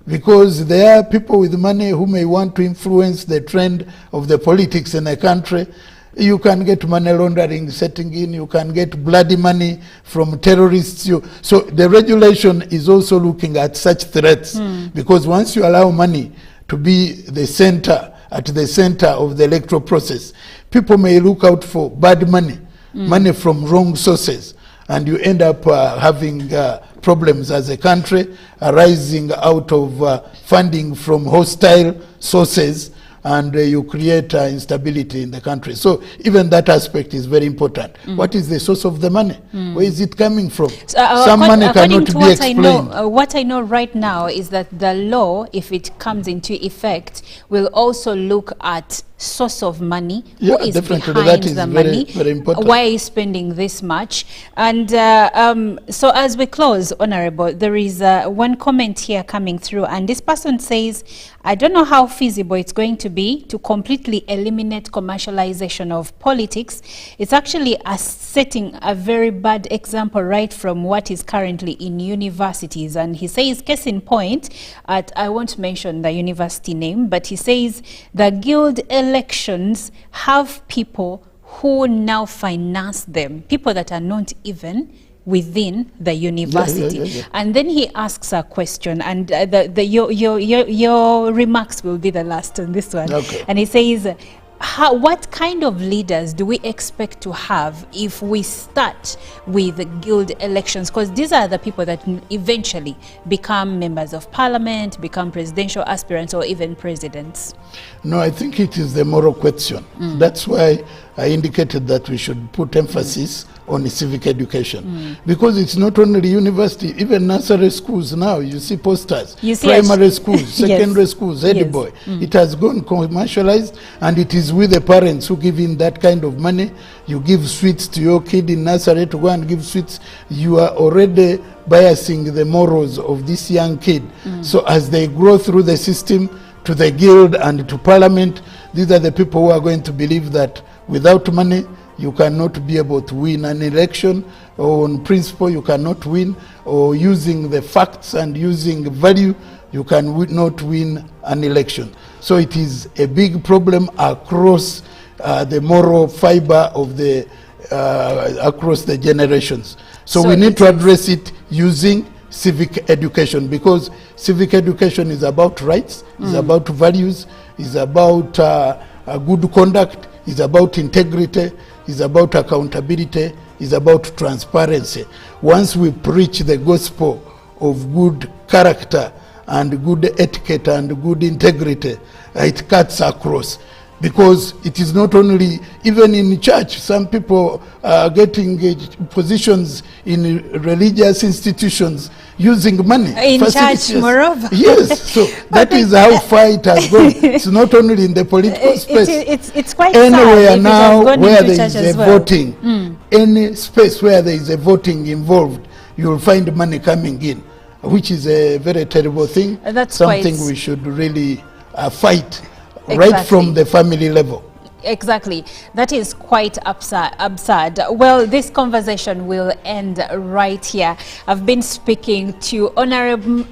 because there are people with money who may want to influence the trend of the politics in a country. You can get money laundering setting in, you can get bloody money from terrorists. So the regulation is also looking at such threats, because once you allow money to be the center, at the center of the electoral process, people may look out for bad money, money from wrong sources, and you end up having problems as a country arising out of funding from hostile sources, and you create instability in the country. So even that aspect is very important. What is the source of the money? Where is it coming from? Some money cannot be explained. What I know right now is that the law, if it comes into effect, will also look at source of money, who is behind the money, very important. Why is spending this much. And so as we close, Honorable, there is one comment here coming through, and this person says, I don't know how feasible it's going to be to completely eliminate commercialization of politics. It's actually setting a very bad example right from what is currently in universities. And he says, case in point, I won't mention the university name, but he says the guild elections have people who now finance them, people that are not even within the university. And then he asks a question, and your remarks will be the last on this one. And he says, what kind of leaders do we expect to have if we start with guild elections? Because these are the people that eventually become members of parliament, become presidential aspirants, or even presidents. No, I think it is the moral question. That's why I indicated that we should put emphasis on civic education, because it's not only university, even nursery schools now, you see posters, primary schools, secondary schools, boy. It has gone commercialized, and it is with the parents who give in that kind of money. You give sweets to your kid in nursery to go and give sweets. You are already biasing the morals of this young kid. So as they grow through the system to the guild and to parliament, these are the people who are going to believe that without money, you cannot be able to win an election, or on principle you cannot win, or using the facts and using value, you cannot win an election. So it is a big problem across the moral fiber of the across the generations. So we need to address it using civic education, because civic education is about rights, is about values, is about good conduct, is about integrity, is about accountability, is about transparency. Once we preach the gospel of good character and good etiquette and good integrity, it cuts across. Because it is not only, even in church, some people are getting positions in religious institutions using money. In church, moreover. Yes, so that is how far it has gone. It's not only in the political space. It's quite anywhere sad now where there is a well. voting, any space where there is a voting involved, you will find money coming in, which is a very terrible thing. That's something we should really fight. Right from the family level. Exactly. That is quite absurd. Well, this conversation will end right here. I've been speaking to Honorable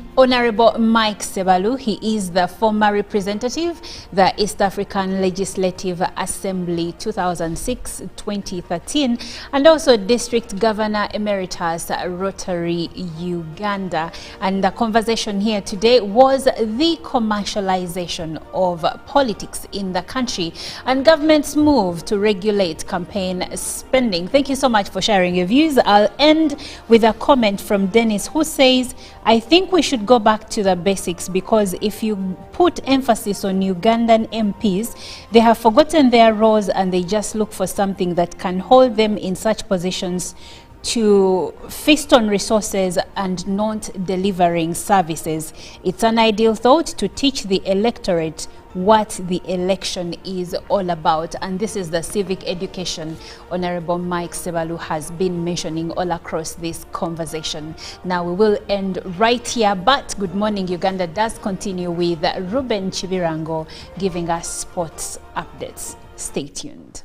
Mike Sebalu. He is the former representative, the East African Legislative Assembly 2006-2013, and also District Governor Emeritus Rotary Uganda. And the conversation here today was the commercialization of politics in the country and government's move to regulate campaign spending. Thank you so much for sharing your views. I'll end with a comment from Dennis, who says, I think we should go back to the basics, because if you put emphasis on Ugandan MPs, they have forgotten their roles and they just look for something that can hold them in such positions to feast on resources and not delivering services. It's an ideal thought to teach the electorate what the election is all about, and this is the civic education Honorable Mike Sebalu has been mentioning all across this conversation. Now we will end right here, but Good Morning Uganda does continue with Ruben Chibirango giving us sports updates. Stay tuned.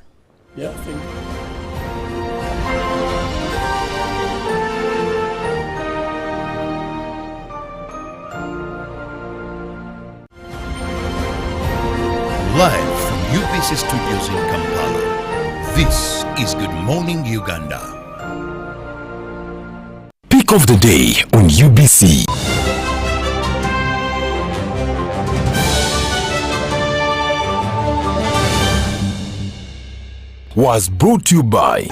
Yeah, thank you. Live from UBC Studios in Kampala, this is Good Morning Uganda. Pick of the day on UBC. Was brought to you by